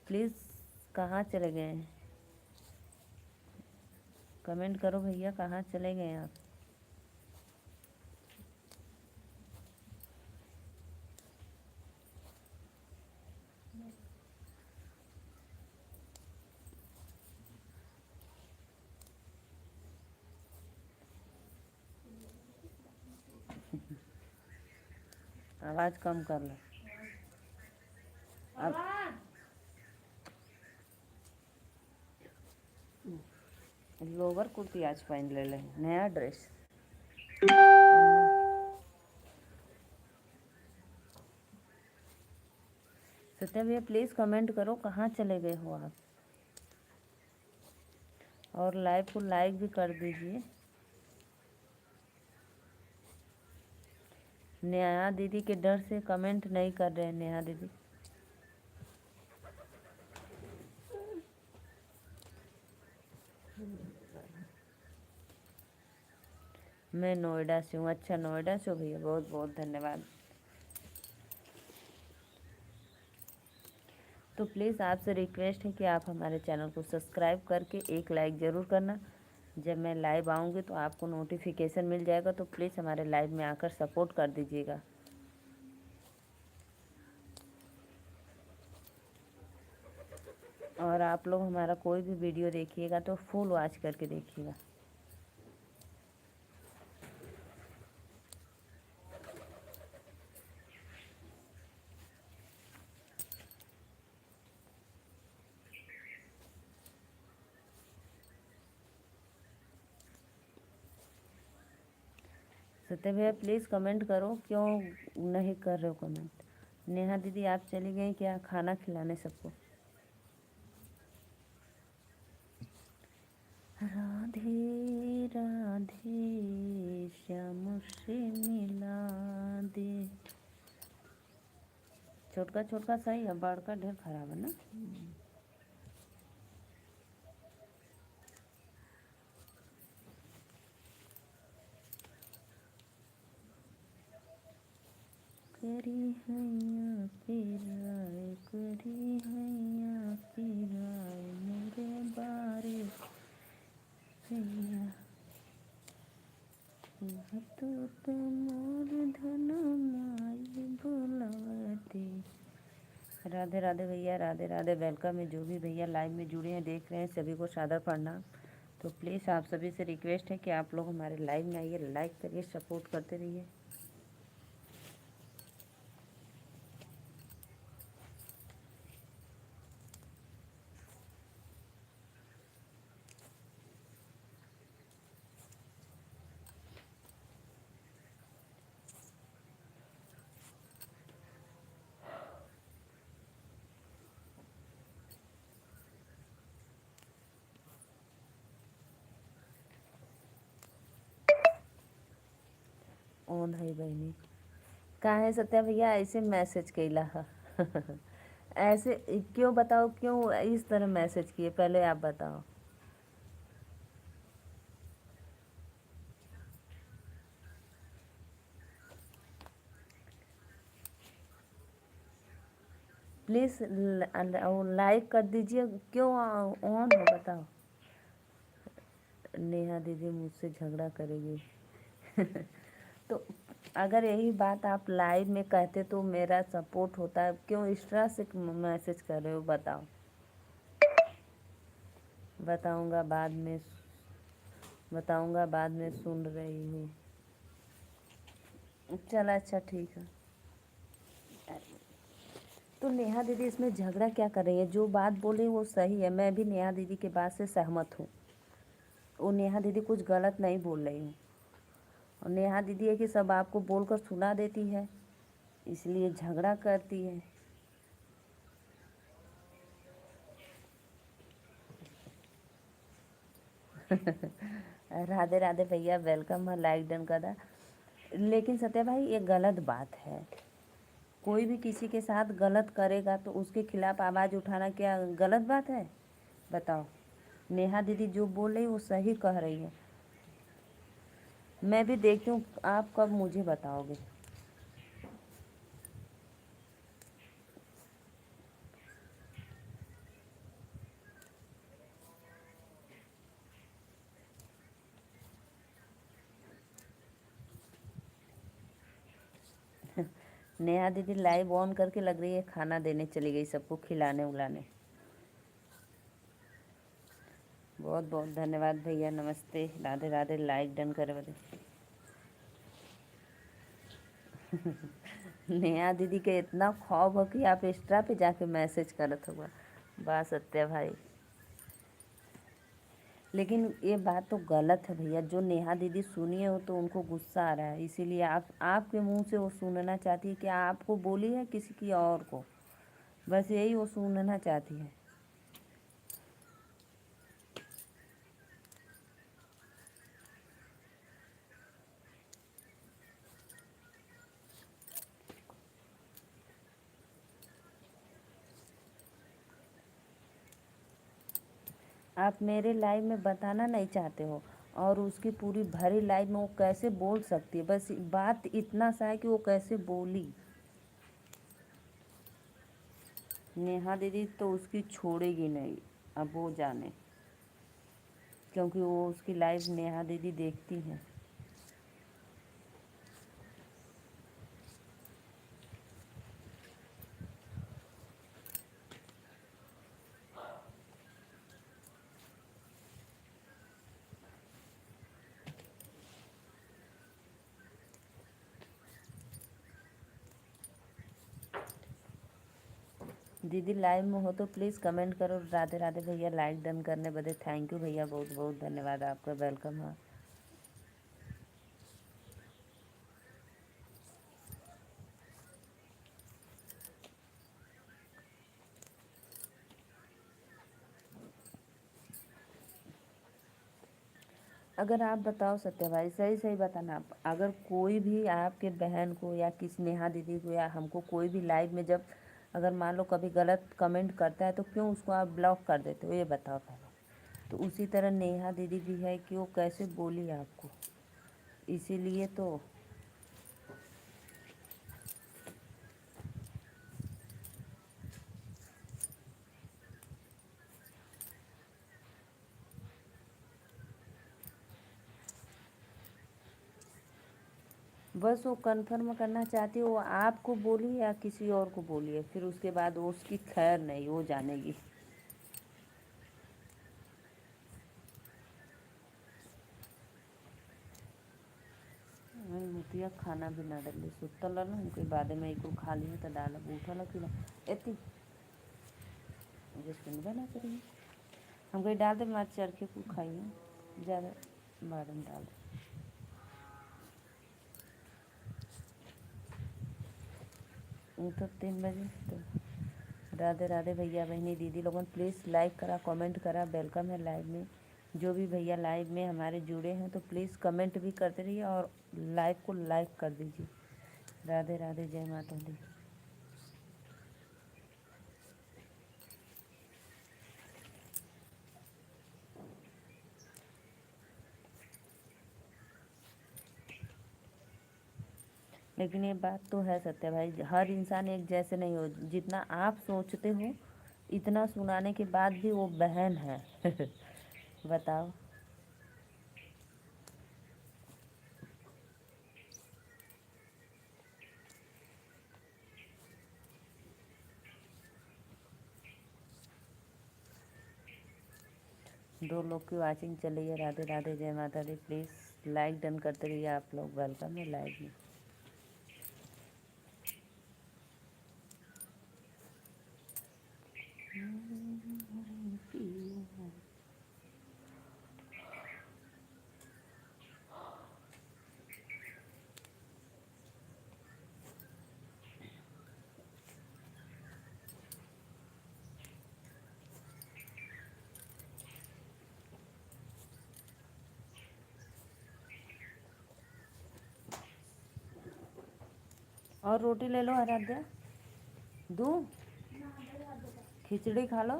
प्लीज़ कहाँ चले गए हैं, कमेंट करो भैया, कहाँ चले गए आप। आवाज़ कम कर लो। अब लोअर कुर्ती आज पहन ले नया ड्रेस। सत्या भैया प्लीज़ कमेंट करो कहाँ चले गए हो आप, और लाइव को लाइक भी कर दीजिए। नेहा दीदी के डर से कमेंट नहीं कर रहे हैं। नेहा दीदी मैं नोएडा से हूँ। अच्छा नोएडा से हो भैया, बहुत बहुत धन्यवाद। तो प्लीज़ आपसे रिक्वेस्ट है कि आप हमारे चैनल को सब्सक्राइब करके एक लाइक ज़रूर करना। जब मैं लाइव आऊँगी तो आपको नोटिफिकेशन मिल जाएगा, तो प्लीज़ हमारे लाइव में आकर सपोर्ट कर दीजिएगा। और आप लोग हमारा कोई भी वीडियो देखिएगा तो फुल वॉच करके देखिएगा। सत्य भैया प्लीज़ कमेंट करो, क्यों नहीं कर रहे हो कमेंट। नेहा दीदी आप चली गई क्या खाना खिलाने सबको। राधे राधे श्याम से मिला दे। छोटका छोटका सही है, बड़का ढेर खराब है ना। करी हैया पिराए, करी हैया पिराए मेरे बारे भैया, तो मोर धन माई भुलवती। राधे राधे भैया, राधे राधे। वेलकम है जो भी भैया लाइव में जुड़े हैं, देख रहे हैं, सभी को सादर प्रणाम। तो प्लीज़ आप सभी से रिक्वेस्ट है कि आप लोग हमारे लाइव में आइए, लाइक करिए, सपोर्ट करते रहिए। ओन है बहनी कहाँ है सत्या भैया, ऐसे मैसेज कैला है ऐसे क्यों बताओ, क्यों इस तरह मैसेज किए, पहले आप बताओ। प्लीज़ लाइक कर दीजिए, क्यों ऑन हो बताओ। नेहा दीदी मुझसे झगड़ा करेगी तो अगर यही बात आप लाइव में कहते तो मेरा सपोर्ट होता है, क्यों इस तरह से मैसेज कर रहे हो बताओ। बताऊंगा बाद में सुन रही हूँ। चला अच्छा ठीक है। तो नेहा दीदी इसमें झगड़ा क्या कर रही है, जो बात बोली वो सही है, मैं भी नेहा दीदी के बात से सहमत हूँ। वो नेहा दीदी कुछ गलत नहीं बोल रही हूँ, और नेहा दीदी है कि सब आपको बोलकर सुना देती है, इसलिए झगड़ा करती है। राधे राधे भैया, वेलकम है, लाइक डन कर दा। लेकिन सत्या भाई ये गलत बात है, कोई भी किसी के साथ गलत करेगा तो उसके खिलाफ आवाज़ उठाना क्या गलत बात है? बताओ। नेहा दीदी जो बोल रही वो सही कह रही है। मैं भी देखती हूँ आप कब मुझे बताओगे। नेहा दीदी लाइव ऑन करके लग रही है खाना देने चली गई, सबको खिलाने उलाने। बहुत बहुत धन्यवाद भैया, नमस्ते, राधे राधे। लाइक डन करे बदे। नेहा दीदी के इतना खौफ हो कि आप एक्स्ट्रा पे जाके मैसेज करत होगा। वाह सत्या भाई, लेकिन ये बात तो गलत है भैया। जो नेहा दीदी सुनी है वो तो उनको गुस्सा आ रहा है, इसीलिए आपके मुंह से वो सुनना चाहती है कि आपको बोली है किसी की और को, बस यही वो सुनना चाहती है। आप मेरे लाइव में बताना नहीं चाहते हो और उसकी पूरी भरी लाइव में वो कैसे बोल सकती है? बस बात इतना सा है कि वो कैसे बोली। नेहा दीदी तो उसकी छोड़ेगी नहीं, अब वो जाने, क्योंकि वो उसकी लाइव नेहा दीदी देखती हैं। दीदी लाइव में हो तो प्लीज़ कमेंट करो। राधे राधे भैया, लाइक डन करने बदे थैंक यू भैया, बहुत बहुत धन्यवाद आपका, वेलकम है। अगर आप बताओ सत्या भाई, सही सही बताना। आप अगर कोई भी आपके बहन को या किस नेहा दीदी को या हमको कोई भी लाइव में जब अगर मान लो कभी गलत कमेंट करता है तो क्यों उसको आप ब्लॉक कर देते हो, ये बताओ पहले। तो उसी तरह नेहा दीदी भी है कि वो कैसे बोली आपको, इसीलिए तो। बस वो कंफर्म करना चाहती है वो आपको बोली या किसी और को बोली है, फिर उसके बाद वो उसकी खैर नहीं, वो जानेगी। मुतिया खाना भी ना डाली सुतल न उनके बाद में एक खा लिए तो डालब उठल कि एती मुझे सुनबे ना करिए। हम कहीं डाल दे मार चढ़ के कुछ खाइए, ज़्यादा बाद में डाल दे। तो 3 बजे तो राधे राधे भैया बहनी दीदी लोगों, प्लीज़ लाइक करा, कमेंट करा, वेलकम है लाइव में। जो भी भैया लाइव में हमारे जुड़े हैं तो प्लीज़ कमेंट भी करते रहिए और लाइव को लाइक कर दीजिए। राधे राधे, जय माता दी। लेकिन ये बात तो है सत्य भाई, हर इंसान एक जैसे नहीं हो। जितना आप सोचते हो इतना सुनाने के बाद भी वो बहन है। बताओ। दो लोग की वाचिंग चल रही है। राधे राधे, जय माता दी। प्लीज़ लाइक डन करते रहिए आप लोग, वेलकम है लाइव में। और रोटी ले लो आराध्या, दूँ? खिचड़ी खा लो।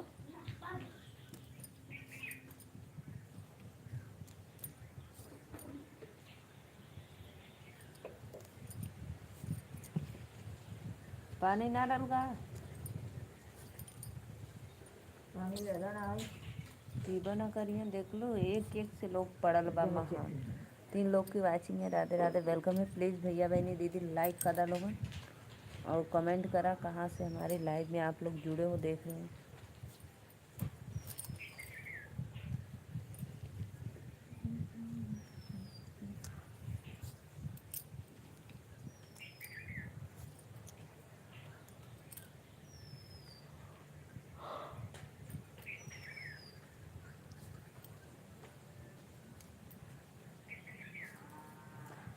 पानी ना डाल का पानी ले लो ना भाई। पीबा ना करिए, देख लो एक एक से लोग पड़ल बा महान। 3 लोग की वाचिंग है। राधे राधे, वेलकम है। प्लीज़ भैया बहनी दीदी लाइक करा लोगन और कमेंट करा कहाँ से हमारे लाइव में आप लोग जुड़े हो, देख रहे हैं।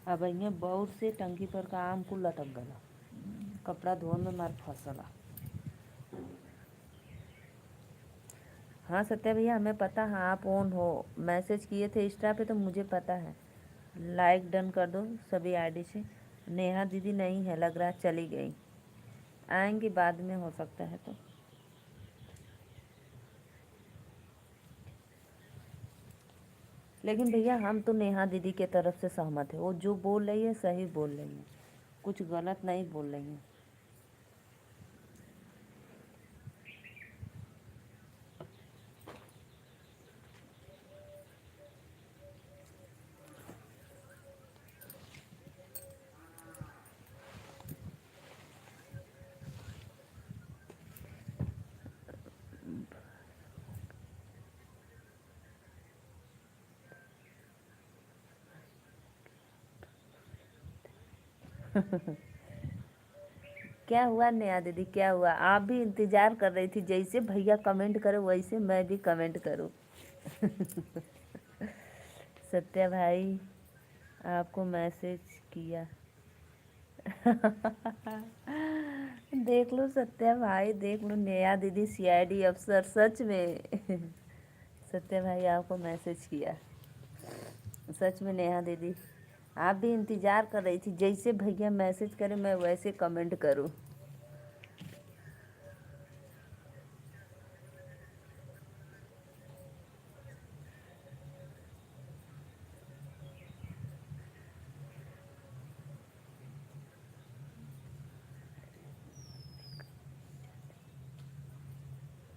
अब इन्हें बहुत से टंकी पर का आम कुल लटक गला, कपड़ा धोए में मार फंसला। हाँ सत्या भैया हमें पता है आप ऑन हो, मैसेज किए थे इंस्टा पे तो मुझे पता है। लाइक डन कर दो सभी आईडी से। नेहा दीदी नहीं है लग रहा, चली गई, आएंगी बाद में हो सकता है तो। लेकिन भैया हम तो नेहा दीदी के तरफ से सहमत है, वो जो बोल रही है सही बोल रही है, कुछ गलत नहीं बोल रही है। क्या हुआ नेहा दीदी, क्या हुआ? आप भी इंतजार कर रही थी, जैसे भैया कमेंट करे वैसे मैं भी कमेंट करूं। सत्या भाई आपको मैसेज किया। देख लो सत्या भाई, देख लो नेहा दीदी सीआईडी अफसर सच में। सत्या भाई आपको मैसेज किया, सच में नेहा दीदी आप भी इंतजार कर रही थी, जैसे भैया मैसेज करे मैं वैसे कमेंट करूं।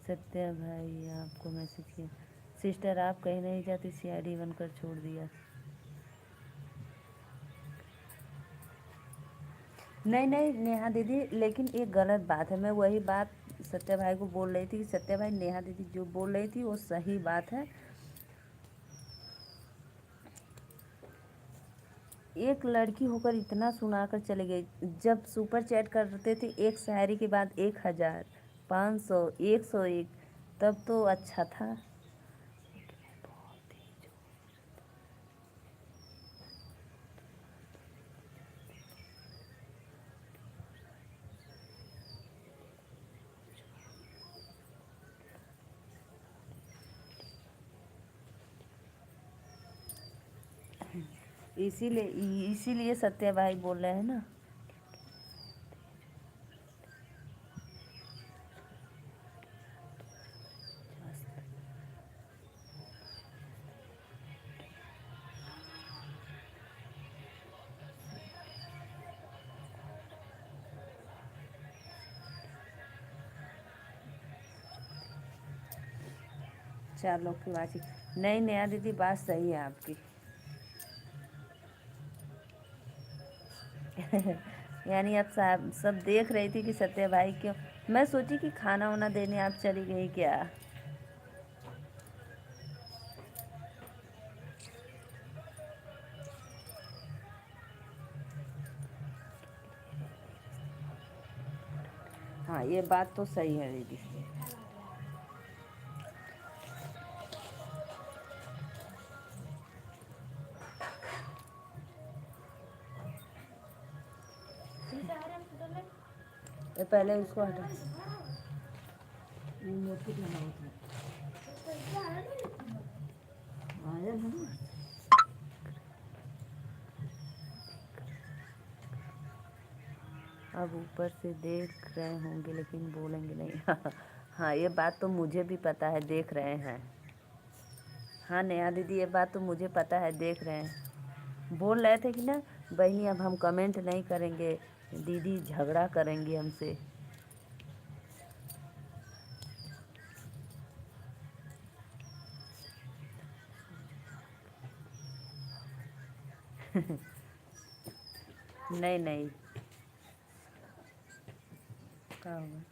सत्या भाई आपको मैसेज किया, सिस्टर आप कहीं नहीं जाती, सीआईडी बनकर छोड़ दिया। नहीं नहीं नेहा दीदी, लेकिन एक गलत बात है, मैं वही बात सत्या भाई को बोल रही थी कि सत्या भाई नेहा दीदी जो बोल रही थी वो सही बात है। एक लड़की होकर इतना सुनाकर चले गई, जब सुपर चैट करते थे एक शायरी के बाद 1000, 500, 101, तब तो अच्छा था। इसीलिए सत्या भाई बोल रहे हैं ना। चार लोग की वाचिंग नहीं, नेहा दीदी बात सही है आपकी। यानी अब सब देख रही थी कि सत्या भाई क्यों, मैं सोची कि खाना वाना देने आप चली गई क्या। हाँ ये बात तो सही है दीदी। ये पहले उसको हटा। मोटी बनाओ था। आया ना। अब ऊपर से देख रहे होंगे लेकिन बोलेंगे नहीं। हाँ, ये बात तो मुझे भी पता है, देख रहे हैं। हाँ नेहा दीदी, ये बात तो मुझे पता है, देख रहे हैं। बोल रहे थे कि ना बहनी अब हम कमेंट नहीं करेंगे, दीदी झगड़ा करेंगी हमसे। नहीं नहीं, क्या होगा?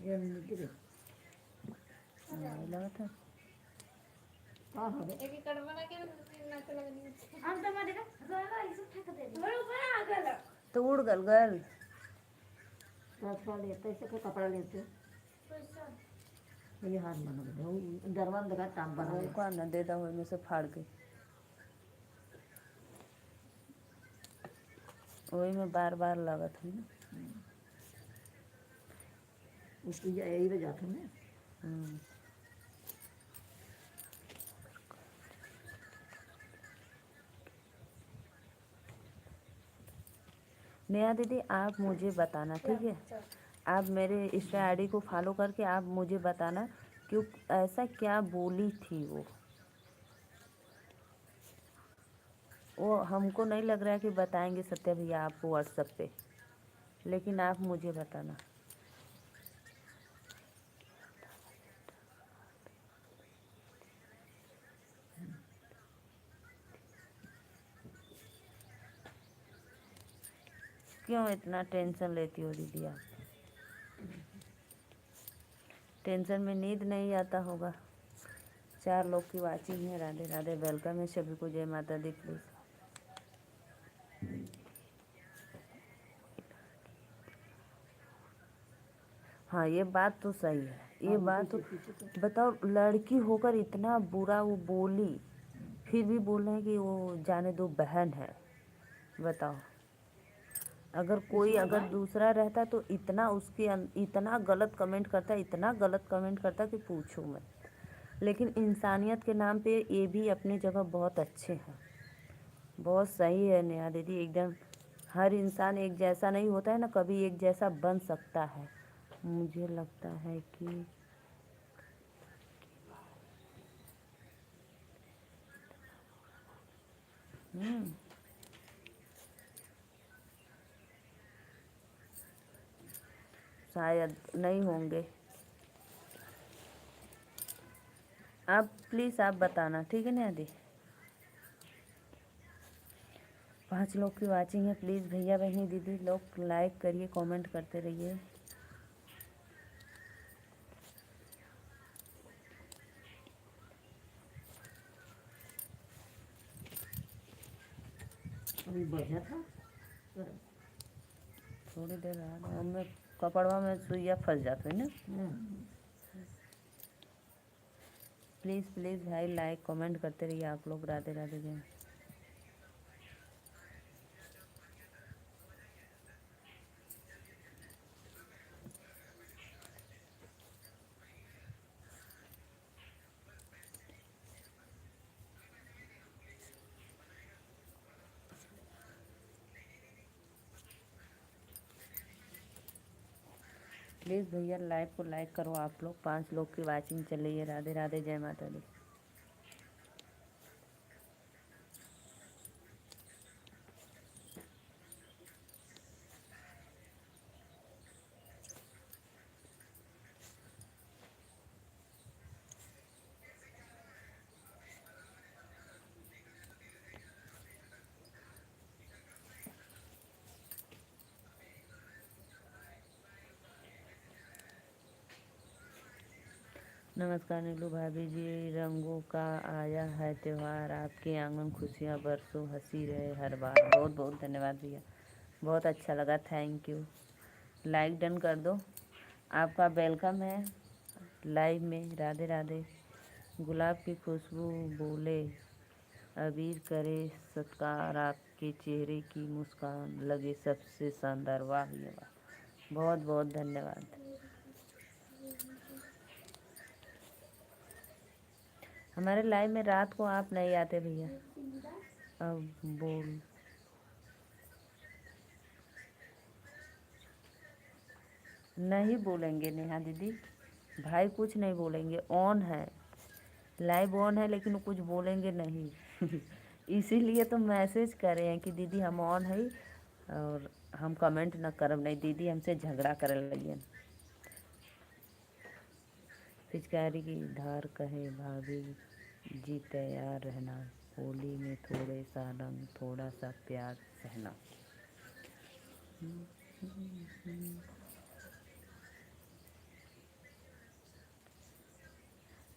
ये निकले नहीं लगा था। हाँ हाँ हम तो मैं देखा गला इसे फेंक दे मेरे ऊपर आ गया तो उड़ गल गल ट्रांसफर लेते ऐसे का कपड़ा लेते पैसा ये हाथ बना दे दरवान लगा टाम बना वो का न दे दा में से फाड़ के, वही में बार बार लागत हुई ना। उसकी यही वजह जाते हैं हम्म। नेहा दीदी आप मुझे बताना, ठीक है? आप मेरे इंस्टा आईडी को फॉलो करके आप मुझे बताना क्यों ऐसा क्या बोली थी वो हमको नहीं लग रहा है कि बताएंगे सत्या भैया आपको व्हाट्सएप पे, लेकिन आप मुझे बताना। क्यों इतना टेंशन लेती हो दीदी आप? टेंशन में नींद नहीं आता होगा। 4 लोग की वाचिंग है। राधे राधे, वेलकम है सभी को। जय माता दी। प्लीज हाँ, ये बात तो सही है, ये बात तो बताओ, लड़की होकर इतना बुरा वो बोली, फिर भी बोल रहे हैं कि वो जाने दो बहन है। बताओ, अगर कोई अगर दूसरा रहता तो इतना उसके इतना गलत कमेंट करता, इतना गलत कमेंट करता कि पूछो मत। लेकिन इंसानियत के नाम पे ये भी अपनी जगह बहुत अच्छे हैं, बहुत सही है नेहा दीदी एकदम। हर इंसान एक जैसा नहीं होता है ना, कभी एक जैसा बन सकता है। मुझे लगता है कि शायद नहीं होंगे। आप प्लीज़ आप बताना, ठीक है नेहा दी। 5 लोग की वाचिंग है। प्लीज़ भैया बहनी दीदी लोग लाइक करिए, कमेंट करते रहिए। अभी बजा था थोड़ी देर बाद हमें कपड़वा में सुइया फंस जाते है ना। प्लीज़ प्लीज़ भाई लाइक कमेंट करते रहिए आप लोग। राधे राधे जय। प्लीज़ भैया लाइव को लाइक करो आप लोग। 5 लोग की वाचिंग चल रही है। राधे राधे जय माता दी। नमस्कार नीलू भाभी जी, रंगों का आया है त्यौहार, आपके आंगन खुशियाँ बरसों, हंसी रहे हर बार। बहुत बहुत धन्यवाद भैया, बहुत अच्छा लगा, थैंक यू। लाइक डन कर दो, आपका वेलकम है लाइव में। राधे राधे। गुलाब की खुशबू बोले अबीर करे सत्कार, आपके चेहरे की मुस्कान लगे सबसे शानदार। वाह भैया वाह, बहुत बहुत धन्यवाद। हमारे लाइव में रात को आप नहीं आते भैया। अब बोल। नहीं बोलेंगे नेहा दीदी, भाई कुछ नहीं बोलेंगे, ऑन है, लाइव ऑन है, लेकिन वो कुछ बोलेंगे नहीं। इसीलिए तो मैसेज करे हैं कि दीदी हम ऑन है और हम कमेंट न करब, नहीं दीदी हमसे झगड़ा करे लगियन। पिचकारी की धार कहे भाभी जी तैयार रहना, होली में थोड़े सा रंग थोड़ा सा प्यार सहना।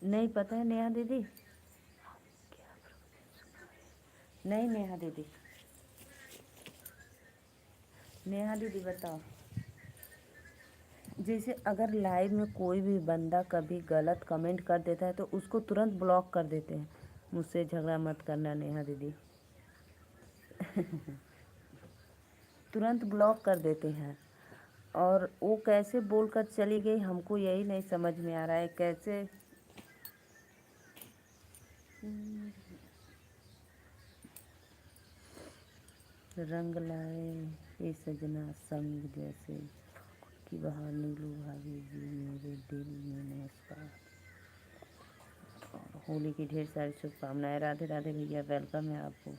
नहीं पता है नेहा दीदी, नहीं नेहा दीदी, नेहा दीदी बताओ। जैसे अगर लाइव में कोई भी बंदा कभी गलत कमेंट कर देता है तो उसको तुरंत ब्लॉक कर देते हैं। मुझसे झगड़ा मत करना नेहा दीदी। तुरंत ब्लॉक कर देते हैं। और वो कैसे बोलकर चली गई हमको यही नहीं समझ में आ रहा है कैसे। रंग लाए ये सजना संग जैसे कि बहार नीलू भाभी जी मेरे दिल में नमस्कार। और होली की ढेर सारी शुभकामनाएं। राधे राधे भैया, वेलकम है आपको।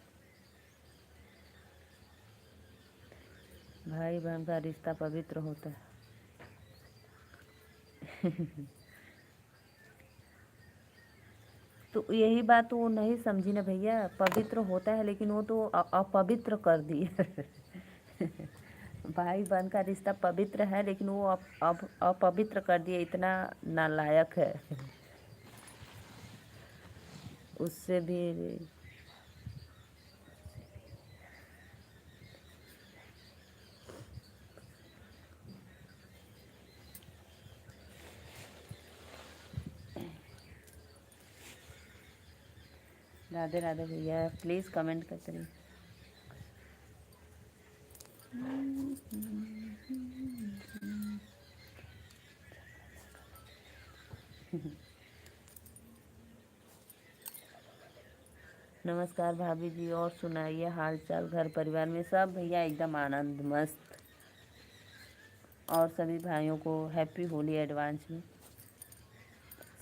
भाई बहन का रिश्ता पवित्र होता है। तो यही बात वो नहीं समझी ना भैया, पवित्र होता है लेकिन वो तो अपवित्र कर दी। भाई बहन का रिश्ता पवित्र है लेकिन वो अब अपवित्र कर दिया, इतना नालायक है। उससे भी राधे राधे भैया, प्लीज़ कमेंट करते रहिए। नमस्कार भाभी जी, और सुनाइए हाल चाल, घर परिवार में सब भैया एकदम आनंद मस्त। और सभी भाइयों को हैप्पी होली एडवांस में।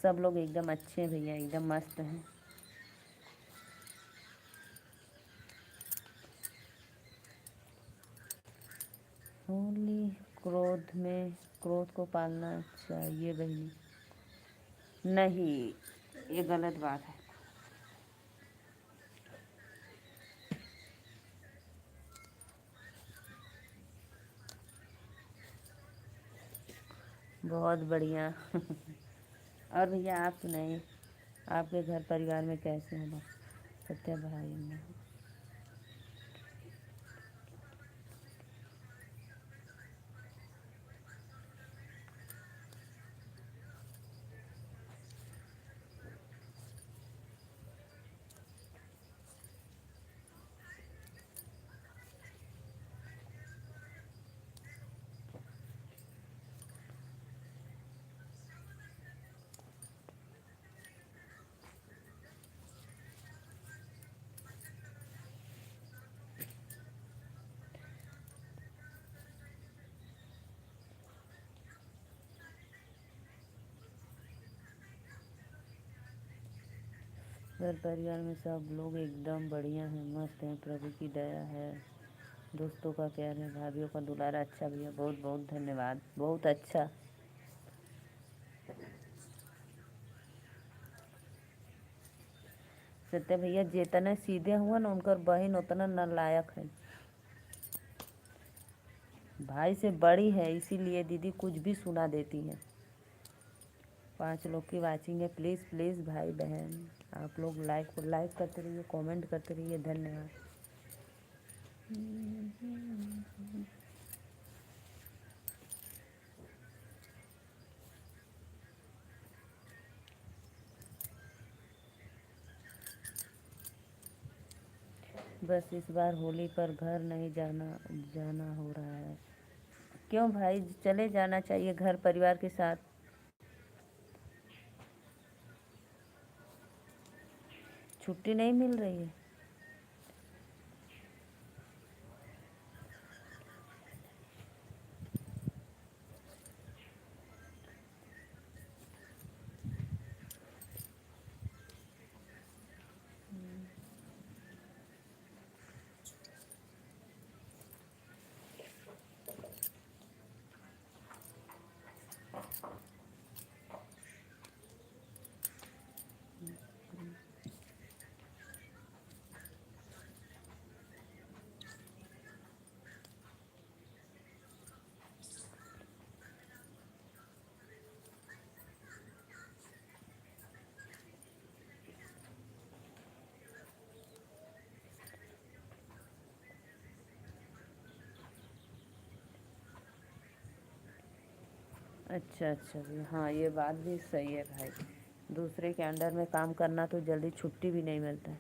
सब लोग एकदम अच्छे हैं भैया, एकदम मस्त हैं। होली क्रोध को पालना चाहिए बहनी। नहीं, ये गलत बात है। बहुत बढ़िया। और भैया आप सुनाइए, आपके घर परिवार में कैसे हैं सत्या भाई अम्मा? घर परिवार में सब लोग एकदम बढ़िया हैं, मस्त हैं, प्रभु की दया है, दोस्तों का प्यार है, भाभीयों का दुलारा। अच्छा भैया, बहुत बहुत धन्यवाद, बहुत अच्छा। सत्य भैया जितने सीधे हुआ ना उनकर बहन उतना नालायक है। भाई से बड़ी है इसीलिए दीदी कुछ भी सुना देती है। 5 लोग की वाचिंग है, प्लीज़ प्लीज़ भाई बहन आप लोग लाइक करते रहिए, कमेंट करते रहिए, धन्यवाद। बस इस बार होली पर घर नहीं जाना हो रहा है। क्यों भाई, चले जाना चाहिए घर परिवार के साथ। छुट्टी नहीं मिल रही है? अच्छा अच्छा भैया, हाँ ये बात भी सही है भाई। दूसरे के अंडर में काम करना तो जल्दी छुट्टी भी नहीं मिलता है।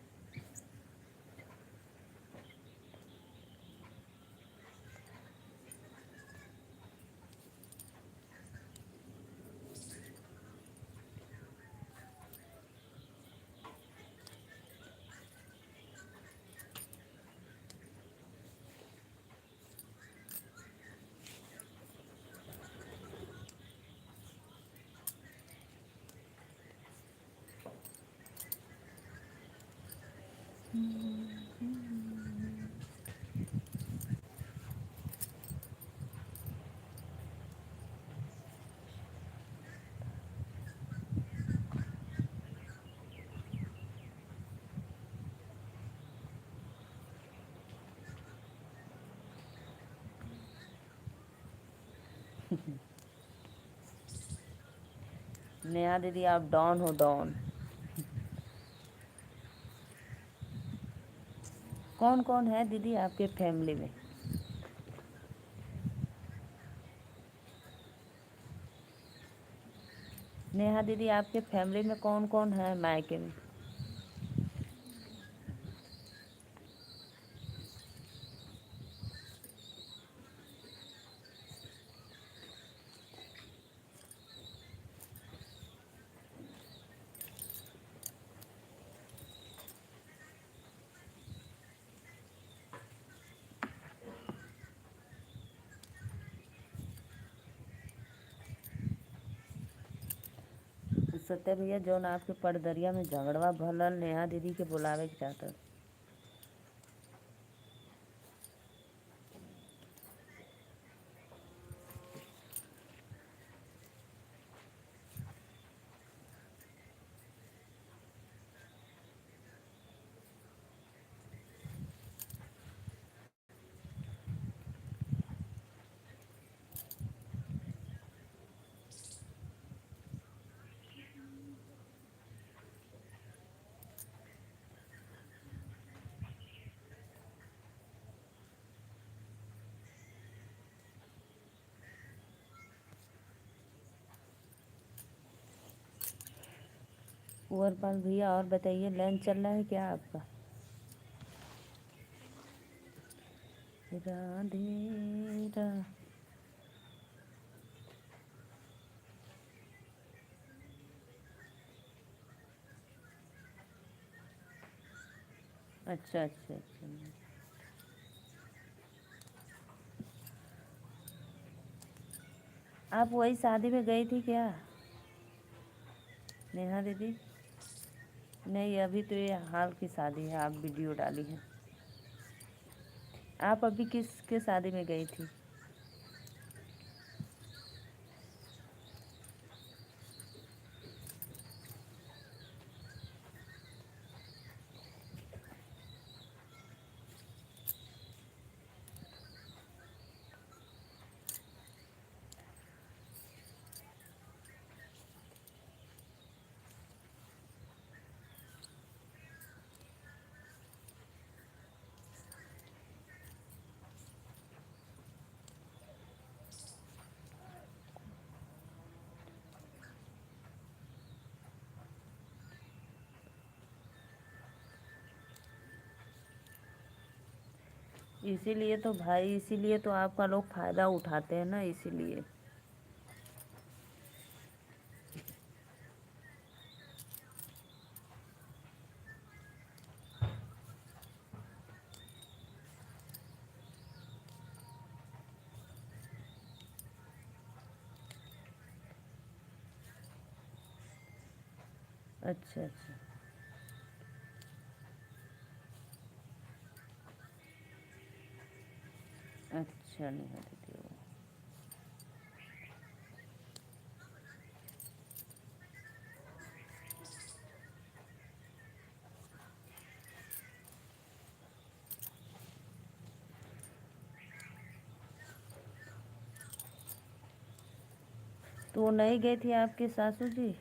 नेहा दीदी आप डॉन हो, डॉन। कौन कौन है दीदी आपके फैमिली में? नेहा दीदी आपके फैमिली में कौन कौन है मायके में? सत्य भैया जौन आपके पड़दरिया में झगड़वा भलल नेहा दीदी के बुलावे के चाहता। कुंवरपाल भैया और बताइए, लंच चल रहा है क्या आपका? राधे रा अच्छा अच्छा अच्छा। आप वही शादी में गई थी क्या नेहा दीदी? नहीं, अभी तो ये हाल की शादी है, आप वीडियो डाली है। आप अभी किसके शादी में गई थी? इसीलिए तो भाई, इसीलिए तो आपका लोग फ़ायदा उठाते हैं ना, इसीलिए। अच्छा अच्छा। अच्छा नेहा दीदी वो तो वो नहीं गई थी आपके सासू जी?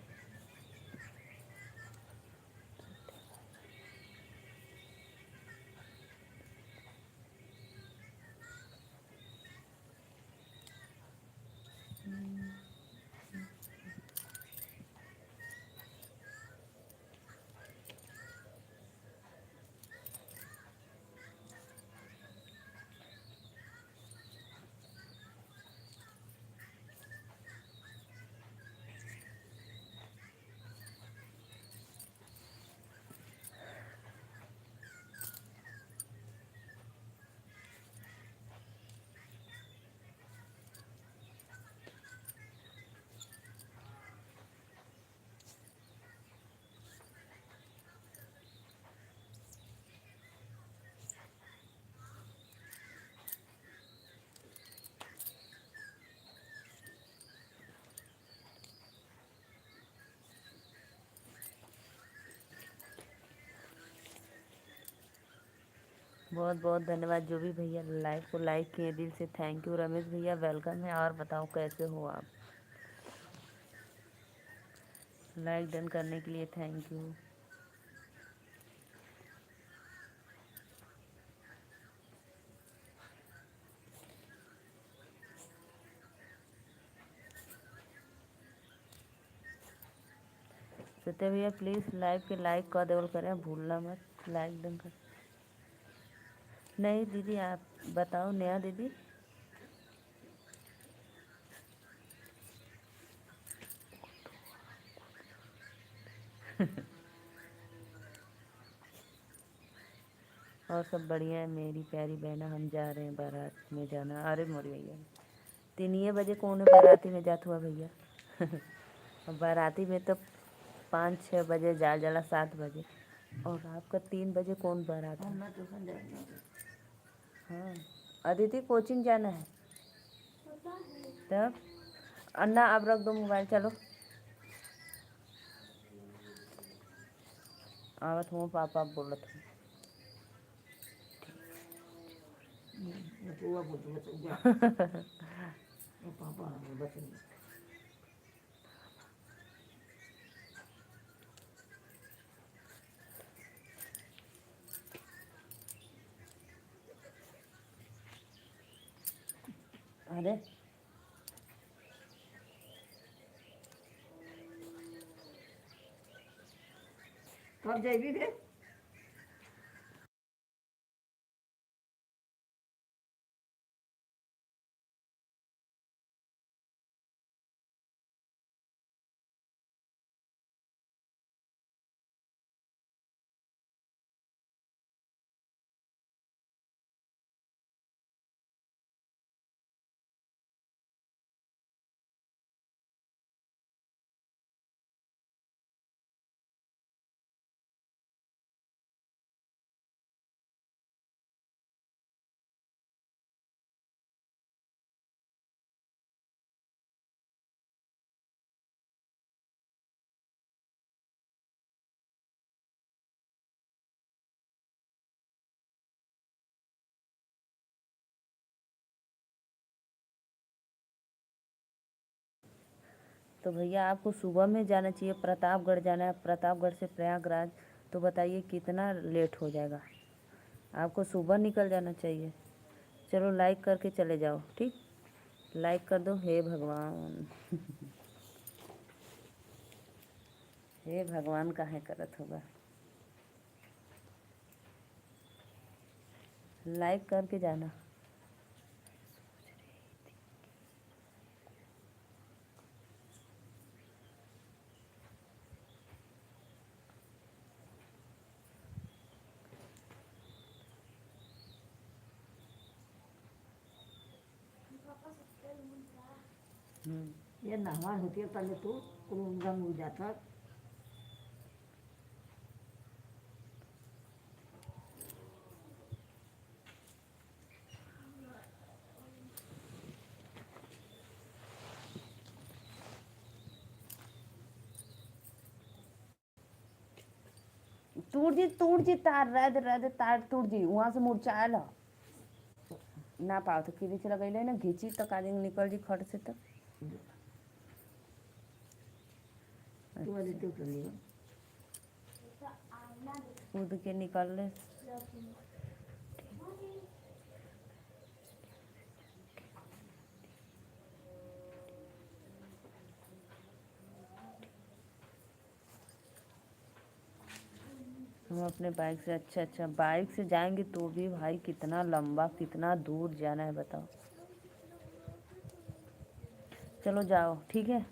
बहुत बहुत धन्यवाद जो भी भैया लाइव को लाइक किए, दिल से थैंक यू। रमेश भैया वेलकम है। और बताओ कैसे हो आप? लाइक डन करने के लिए थैंक यू। सत्य भैया प्लीज़ लाइव के लाइक कर देवल करें, भूलना मत, लाइक डन कर। नहीं दीदी आप बताओ नेहा दीदी। और सब बढ़िया है मेरी प्यारी बहना। हम जा रहे हैं बारात में जाना। अरे मोरी भैया 3 बजे कौन है बाराती में जात हुआ भैया? और बाराती में तो 5-6 बजे जा जाला 7 बजे, और आपका 3 बजे कौन बारात है? मैं ट्यूशन जाऊँगी। हाँ अदिति कोचिंग जाना है पता है। तब। अन्ना अब रख दो मोबाइल, चलो आवत हूँ पापा बोलत हूँ। बुआ बोलती बस जा वो पापा बस अरे कब जाएगी रे? तो भैया आपको सुबह में जाना चाहिए, प्रतापगढ़ जाना है, प्रतापगढ़ से प्रयागराज। तो बताइए कितना लेट हो जाएगा? आपको सुबह निकल जाना चाहिए। चलो लाइक करके चले जाओ, ठीक? लाइक कर दो। हे भगवान हे भगवान काहे करत होगा? लाइक करके जाना। पापा सबके मुंडा। हम्म। ये नहवा होती है पहले तो कुरुंगा मुड़ जाता तूड़ जी तार रद तार तूड़ जी वहाँ से मुरझायल ह ना पाओ तो किरीच लगैले ना घींची तो काली निकल जी खट से तो तू वाले तो कर लियो तो आईना देख कूद के निकल ले हम अपने बाइक से अच्छा बाइक से जाएंगे तो भी भाई कितना लंबा कितना दूर जाना है बताओ। चलो जाओ ठीक है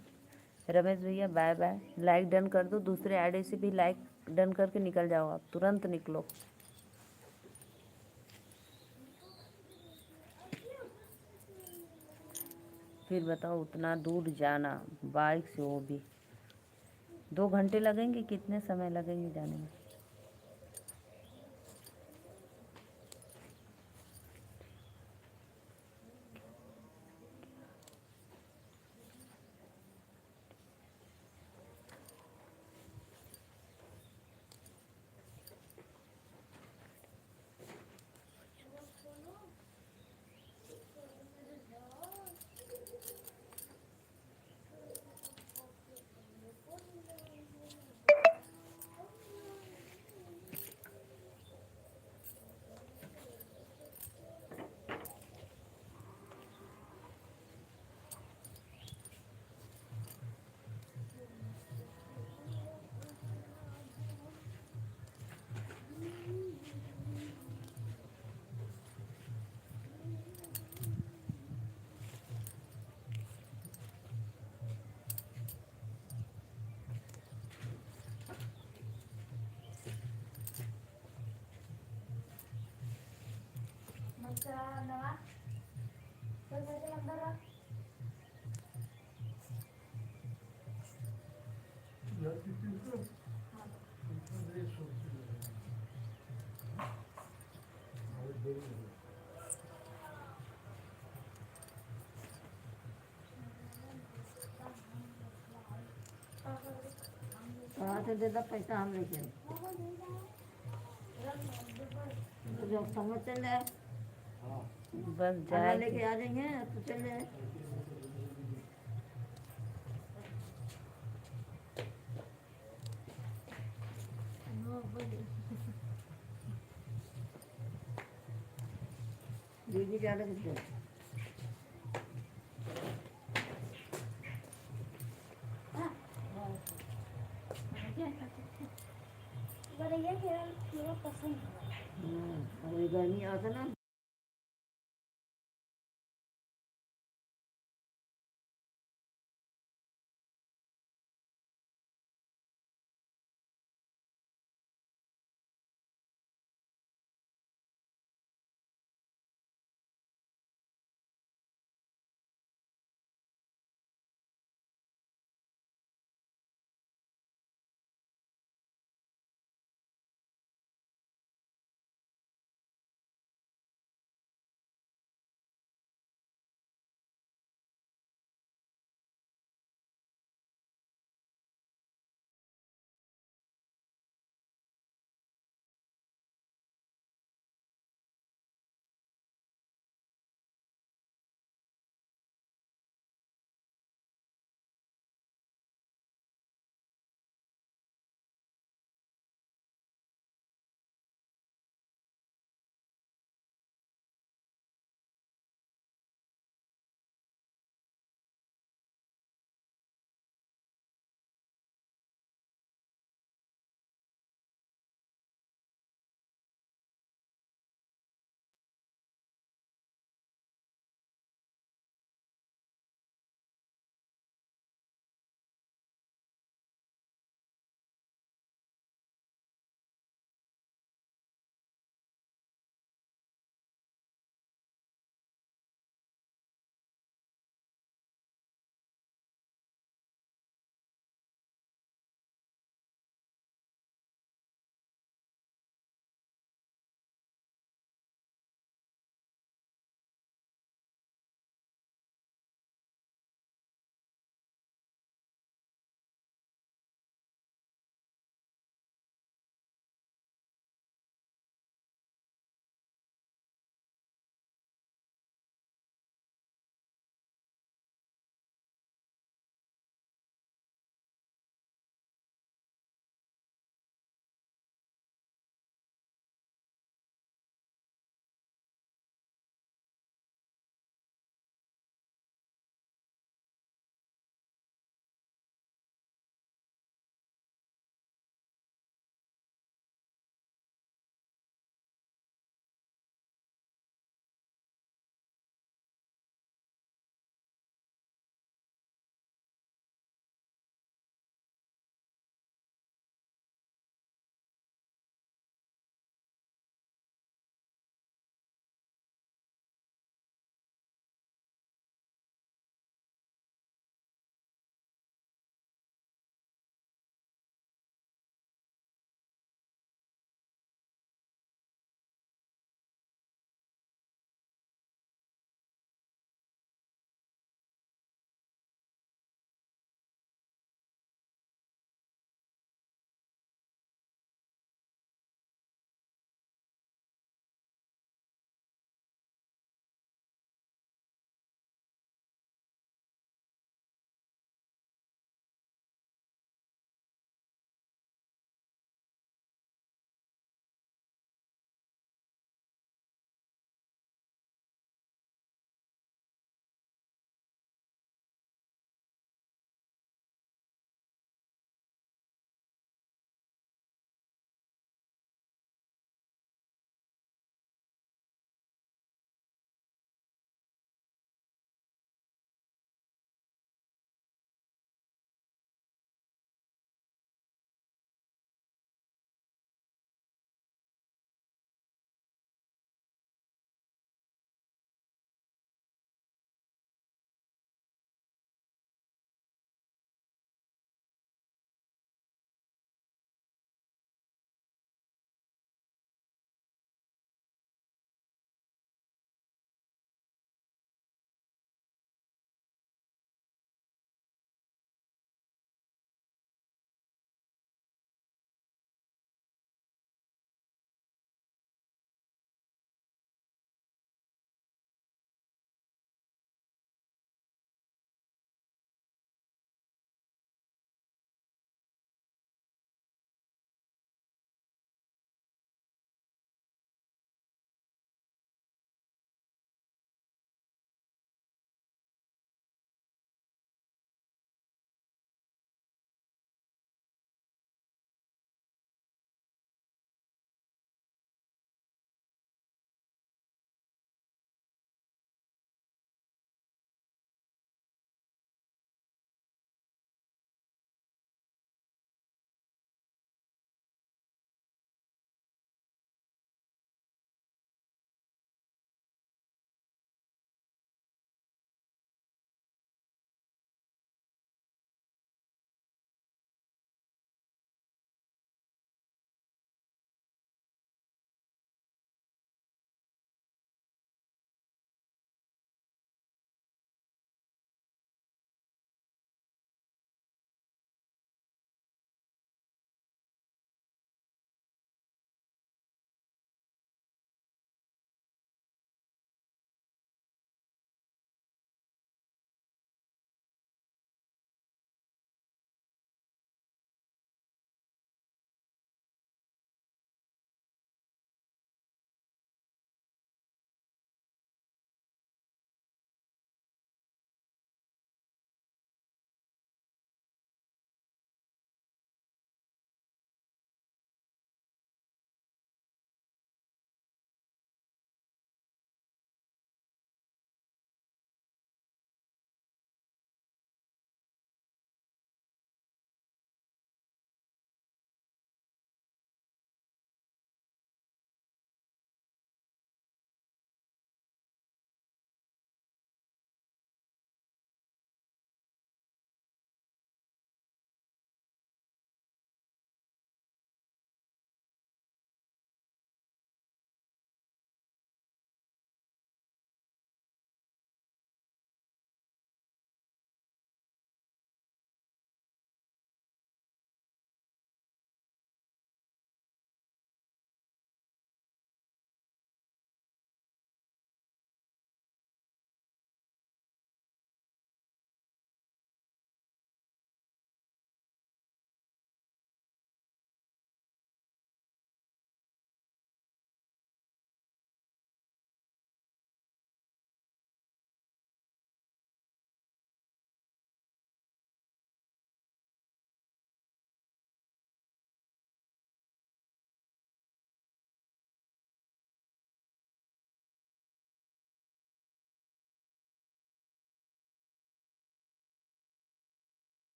रमेश भैया बाय बाय। लाइक डन कर दो दूसरे आईडी से भी लाइक डन करके निकल जाओ आप तुरंत निकलो। फिर बताओ उतना दूर जाना बाइक से वो भी 2 घंटे लगेंगे कितने समय लगेंगे जाने में। मस्का नवा चल साइकिल अंदर रख कहाँ से दे दो पैसा हम लेके तो जब समझ चल जाए बस खाना जाए लेके आ जाएंगे तो चल जाए दीदी ज़्यादा कुछ बड़ा ये खेल पसंद है अभी गर्मी आता ना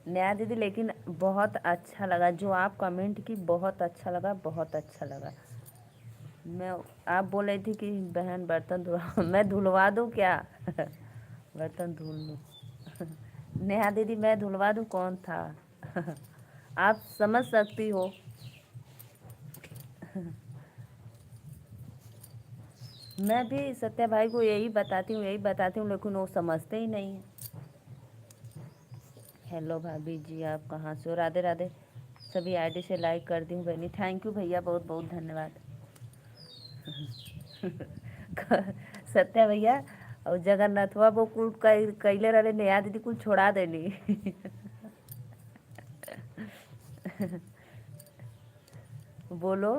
नेहा दीदी लेकिन बहुत अच्छा लगा जो आप कमेंट की, बहुत अच्छा लगा, बहुत अच्छा लगा। मैं आप बोल रही थी कि बहन बर्तन धुलवा मैं धुलवा दूँ क्या? बर्तन धुल लूँ। नेहा दीदी मैं धुलवा दूँ, कौन था? आप समझ सकती हो। मैं भी सत्या भाई को यही बताती हूँ, यही बताती हूँ, लेकिन वो समझते ही नहीं है। हेलो भाभी जी, आप कहाँ से हो? राधे राधे। सभी आईडी से लाइक कर दी हूँ बहनी। थैंक यू भैया, बहुत बहुत धन्यवाद। सत्या भैया और जगन्नाथवा वो कुल कैले रहे, नेहा दीदी कुल छोड़ा देनी। बोलो।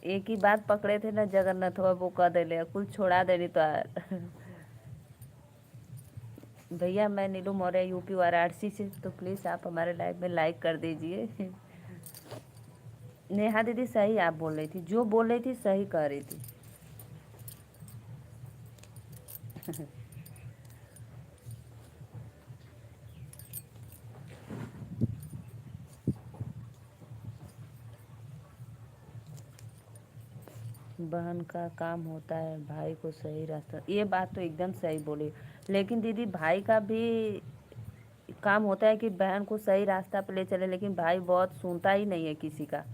एक ही बात पकड़े थे ना जगन्नाथवा, वो कह देले कुल छोड़ा देनी तो। भैया मैं नीलू मौर्य यूपी वाराणसी से, तो प्लीज़ आप हमारे लाइव में लाइक कर दीजिए। नेहा दीदी सही आप बोल रही थी, जो बोल रही थी सही कह रही थी। बहन का काम होता है भाई को सही रास्ता, ये बात तो एकदम सही बोली। लेकिन दीदी भाई का भी काम होता है कि बहन को सही रास्ता पे ले चले, लेकिन भाई बहुत सुनता ही नहीं है किसी का।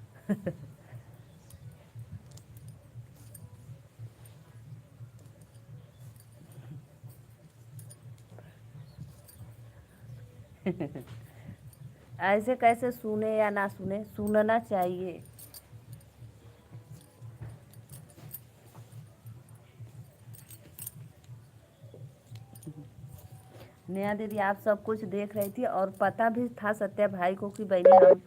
ऐसे कैसे सुने या ना सुने, सुनना चाहिए। नेहा दीदी आप सब कुछ देख रही थी और पता भी था सत्या भाई को कि बहनी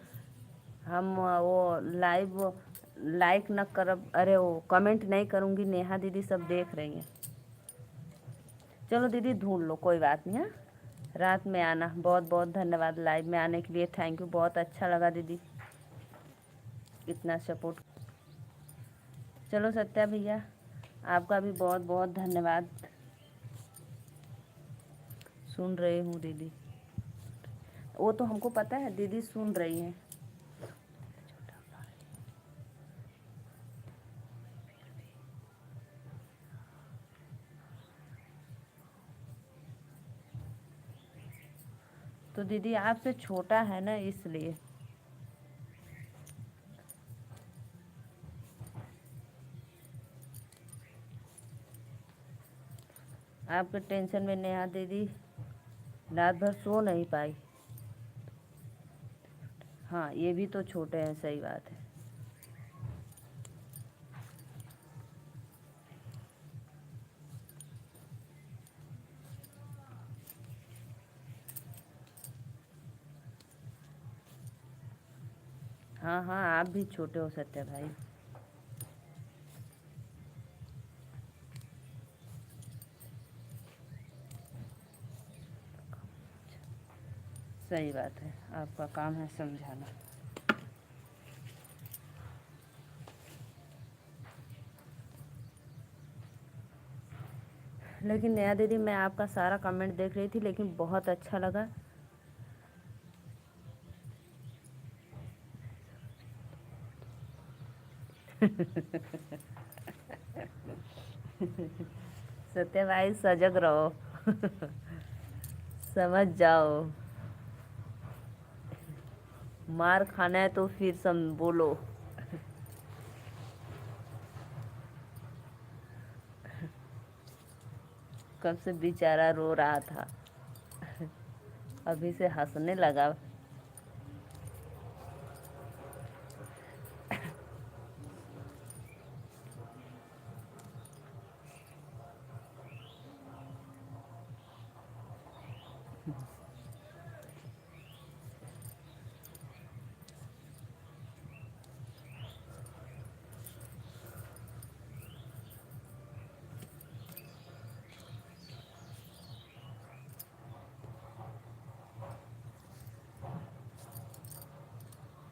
हम वो लाइव लाइक न करब, अरे वो कमेंट नहीं करूँगी। नेहा दीदी सब देख रही हैं। चलो दीदी ढूंढ लो, कोई बात नहीं है। रात में आना। बहुत बहुत धन्यवाद लाइव में आने के लिए, थैंक यू, बहुत अच्छा लगा दीदी इतना सपोर्ट। चलो सत्या भैया आपका भी बहुत बहुत धन्यवाद। सुन रही हूँ दीदी, वो तो हमको पता है दीदी सुन रही हैं। तो दीदी आपसे छोटा है ना, इसलिए। आपके टेंशन में नेहा दीदी रात भर सो नहीं पाई। हाँ ये भी तो छोटे हैं, सही बात है। हाँ हाँ आप भी छोटे हो सत्या भाई। सही बात है, आपका काम है समझाना। लेकिन नेहा दीदी मैं आपका सारा कमेंट देख रही थी, लेकिन बहुत अच्छा लगा। सत्या भाई सजग रहो। समझ जाओ, मार खाना है तो फिर सम बोलो। कब से बेचारा रो रहा था, अभी से हंसने लगा।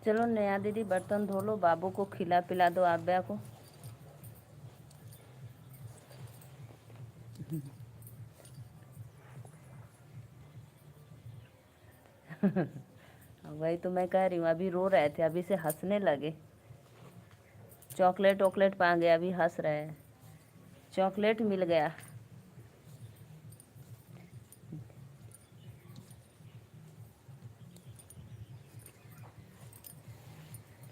चलो नेहा दीदी बर्तन धो लो, बाबू को खिला पिला दो आव्या को। वही तो मैं कह रही हूँ, अभी रो रहे थे, अभी से हंसने लगे। चॉकलेट वॉकलेट मांगे, अभी हंस रहे हैं। चॉकलेट मिल गया।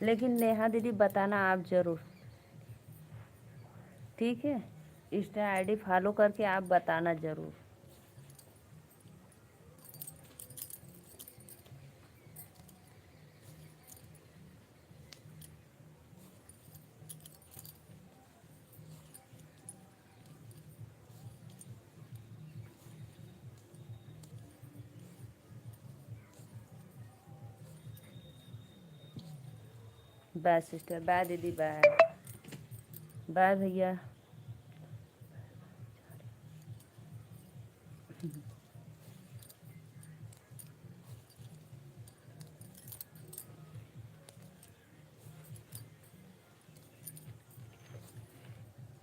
लेकिन नेहा दीदी बताना आप ज़रूर, ठीक है? इंस्टा आईडी फॉलो करके आप बताना ज़रूर। बाय सिस्टर, बाय दीदी, बाय बाय भैया।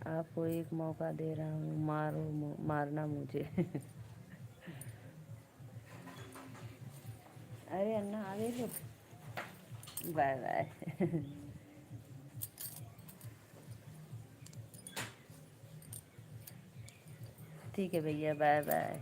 आपको एक मौका दे रहा हूँ, मारना मुझे। अरे अन्ना आगे हो। Bye bye. ठीक है भैया, बाय बाय।